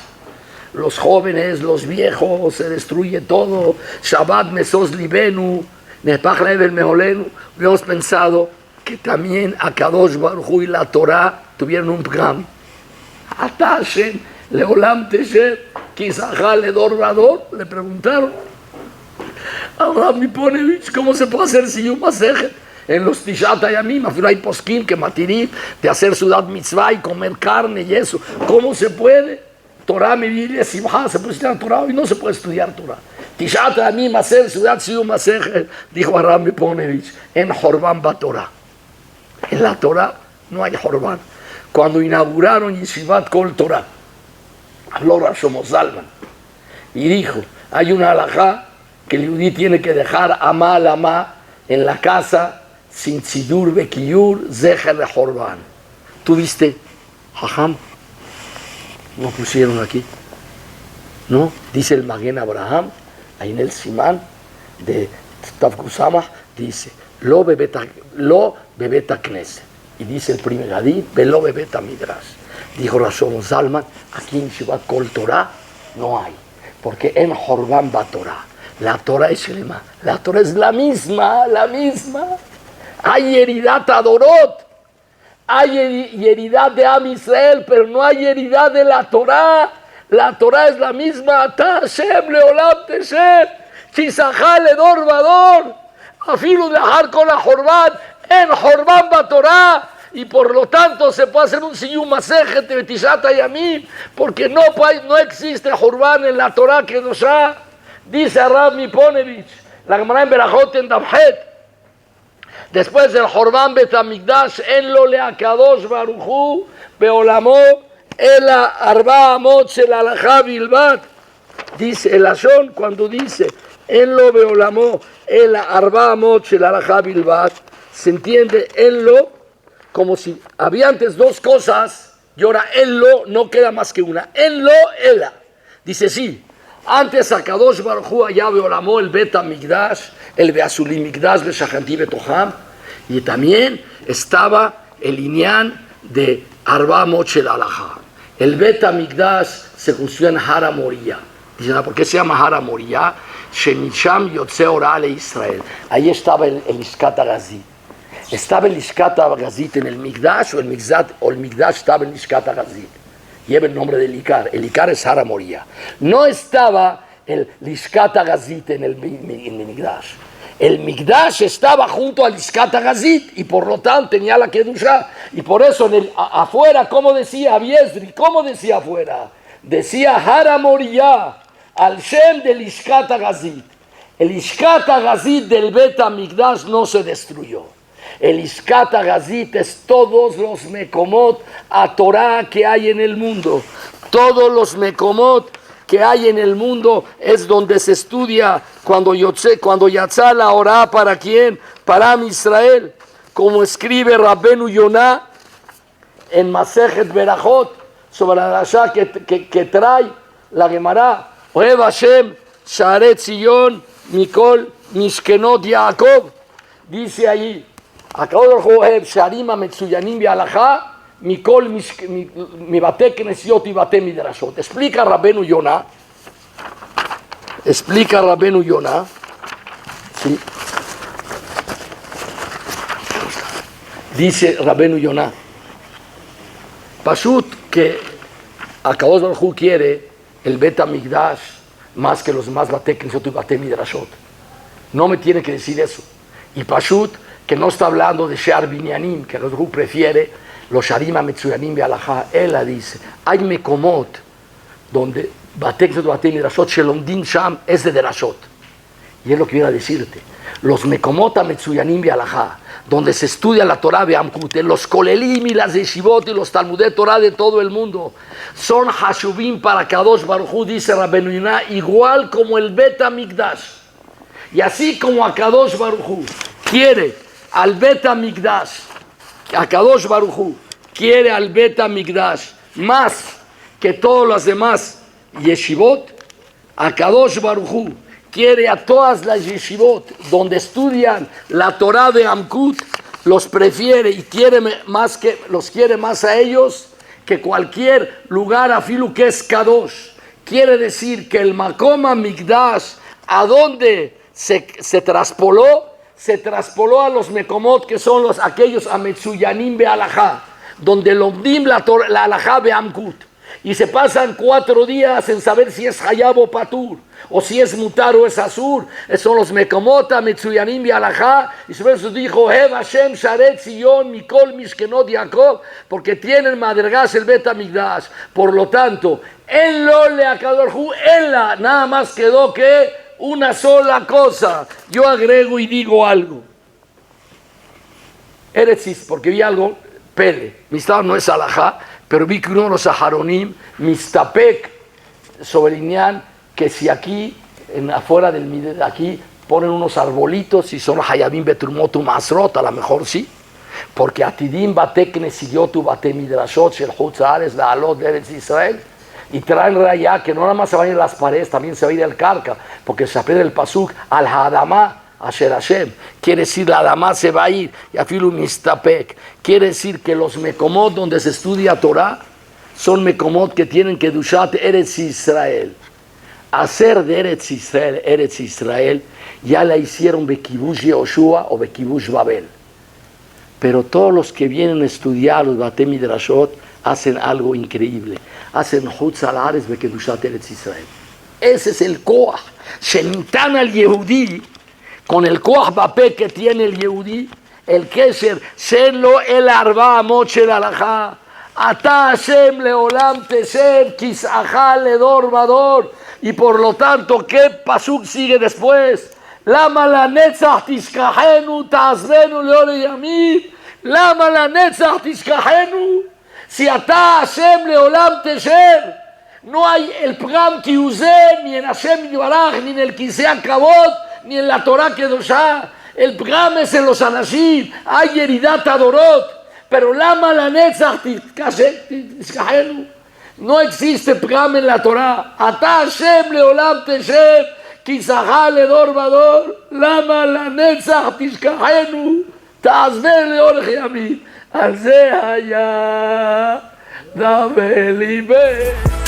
los jóvenes, los viejos, se destruye todo. Shabbat mesos libenu, nepach level meholenu. Habíamos pensado que también Akadosh Baruj Hu y la Torah tuvieron un pgam. Ata Hashem leolam teshev, ki zachá ledor vador. Le preguntaron a Rabbi Ponevich, ¿cómo se puede hacer si yo masejet? En los Tishat Hayamim, afilo hay poskim que matirim de hacer sudat mitzvah y comer carne y eso. ¿Cómo se puede? Torah, Mevilia, Simha, se puede estudiar Torah y no se puede estudiar Torah. Tishat Hayamim, hacer sudat siu masechet, dijo a Rabbi Ponevich, en Jorban va Torah. En la Torah no hay Jorban. Cuando inauguraron Yeshivat Kol Torah, habló Rashomo Zalman y dijo, hay una halajá que el yudí tiene que dejar amá al amá en la casa sin tzidur bekiyur zecher de Jorban. ¿Tú viste? Jajam, no pusieron aquí. No, dice el Maguen Abraham, ahí en el Simán de Tavkusama, dice, lo bebeta knesset. Y dice el primer Gadid, velo bebeta midrash. Dijo Rashom Zalman, aquí en Shivat Kol Torah no hay, porque en Jorban va Torah. La Torah es Shlema, la Torah es la misma. Hay Yeridat Adorot, hay heredad de Am Israel, pero no hay heredad de la Torah. La Torah es la misma. Ata Hashem leolam teshem, chisajá ledor vador, afilu dejar con la Jorban, en Jorban va Torah. Y por lo tanto se puede hacer un siyum masejet de Tishat Yamim, porque no existe Jorban en la Torah que nos ha. Dice Rav Miponevich, la Gemara en Berajot en Dabhet, después del Jorban Bet Hamikdash, en lo le Akadosh Baruch Hu beolamo ela arba amot shel halakha bilbat. Dice el Lashon cuando dice en lo beolamo ela arba amot shel halakha bilbat, se entiende en lo como si había antes dos cosas y ahora en lo no queda más que una. En lo ela. Dice sí. Antes Akadosh Baruj Hu allá beolamó el Bet Hamikdash, el Beazuli Mikdash de Shachanti Betoham, y también estaba el Inyan de Arba Amot Shel Halakha. El Bet Hamikdash se construyó en Hara Moriah. Dicen, ¿por qué se llama Hara Moriah? Shemisham Yotze Orah le Israel. Ahí estaba el Lishkat HaGazit. Estaba el Lishkat HaGazit en el Mikdash, o el Mikdash estaba en el Lishkat HaGazit. Lleva el nombre del Ikar. El Ikar es Hara Moriah. No estaba el Lishkat HaGazit en el Mikdash. El Mikdash estaba junto al Lishkat HaGazit y por lo tanto tenía la Kedusha. Y por eso afuera, ¿cómo decía Abiesri? ¿Cómo decía afuera? Decía Hara Moriah, al Shem del Lishkat HaGazit. El Lishkat HaGazit del Bet HaMikdash no se destruyó. El Lishkat HaGazit es todos los Mekomot a Torah que hay en el mundo. Todos los Mekomot que hay en el mundo es donde se estudia cuando Yatzá la Orá, ¿para quién? Para Am Israel. Como escribe Rabbenu Yonah en Masejet Berajot sobre la Rasha que trae la Gemara. Ohev Hashem Sha'arei Tzion Mikol Mishkenot Yaakov. Dice allí, Akadosh Ohev Sharim HaMetzuyanim Behalakha Mikol Mibate Knesiot y Bate Midrashot. Explica Rabbenu Yonah. Sí. Dice Rabbenu Yonah, Pashut, que Akadosh Baruj Hu quiere el Bet HaMikdash más que los demás Bate Knesiot y Bate Midrashot. No me tiene que decir eso. Y Pashut, que no está hablando de Shear Binyanim, que Akadosh Baruj Hu prefiere los Sharim HaMetzuyanim Behalakha. Él dice, hay Mekomot donde Bate Knesiot y Bate Midrashot, Shelomdim Sham es de Derashot. Y es lo que viene a decirte. Los Mekomot HaMetzuyanim Behalakha, donde se estudia la Torah Be'amkut, los Kolelim y las Yeshivot y los Talmudei Torah de todo el mundo, son Hashuvim para Kadosh Baruj Hu, dice Rabbenu Yonah, igual como el Bet HaMikdash. Y así como Akadosh Baruj Hu quiere al Bet HaMikdash, Akadosh Baruj Hu quiere al Bet HaMikdash más que todos los demás Yeshivot, Akadosh Baruj Hu quiere a todas las yeshivot donde estudian la Torah de Amkut, los prefiere y los quiere más a ellos que cualquier lugar afilu que es Kadosh. Quiere decir que el Makom HaMikdash, a donde se traspoló a los Mekomot, que son aquellos Ametzuyanim Behalakha, donde lomdim la Halakha Be'amkut. Y se pasan 4 días en saber si es Hayab o Patur, o si es Mutar o es Asur. Son los Mekomot HaMetzuyanim Behalakha. Y sobre eso dijo, Ohev Hashem Sha'arei Tzion Mikol Mishkenot Yaakov, porque tienen madregas el Bet HaMikdash. Por lo tanto, en lo le Akadosh Hu, nada más quedó que una sola cosa. Yo agrego y digo algo. Eretzis, porque vi algo, Pele, Mistab no es Halakha, pero vi que uno de los Aharonim, Mistapek, sobre el Inyan, que si aquí, afuera de aquí, ponen unos arbolitos y son Hayabim Betrumot Masrot, a lo mejor sí, porque Atidim Bate Knesiot Bate Midrashot, Shel Chutz Haaretz Ve'alot de Eretz Israel, y traen raya que no nada más se va a ir las paredes, también se va a ir el carca, porque se aprende el pasuk al Hadamah Asher Hashem, quiere decir la Adamá se va a ir, y afilu Mistapek, quiere decir que los Mekomot donde se estudia Torah son Mekomot que tienen Kedushat Eretz Israel. Hacer de Eretz Israel ya la hicieron Bekibush Yehoshua o Bekibush Babel. Pero todos los que vienen a estudiar los Batei Midrashot hacen algo increíble. Hacen Hutz al Aretz Bekedushat Eretz Israel. Ese es el Koach. Shenitan al Yehudí, con el Koach Bapé que tiene el Yehudí, el Kesher, Shenlo el Arba Amot Shel Halachá. Ata Hashem leolam tesher, kisajá ledor vador. Y por lo tanto, ¿qué pasuk sigue después? Lama la netzach tishkahenu ta'azvenu leore yamim. Lama la netzach tishkahenu. Si ata Hashem leolam tesher, no hay el pram que usé ni en Hashem Yivarach, ni en el Kisei Kavod, ni en la Torah Kedoshá. El pram es en los anashim. Hay yeridat adorot. Pero lama la netzach tishkahenu. No existe pram en la Torah. Ata Hashem leolam tesher, kisajá ledor vador. Lama la netzach tishkahenu, ta'azver leorech yamim. Al ze haya דברי ליבך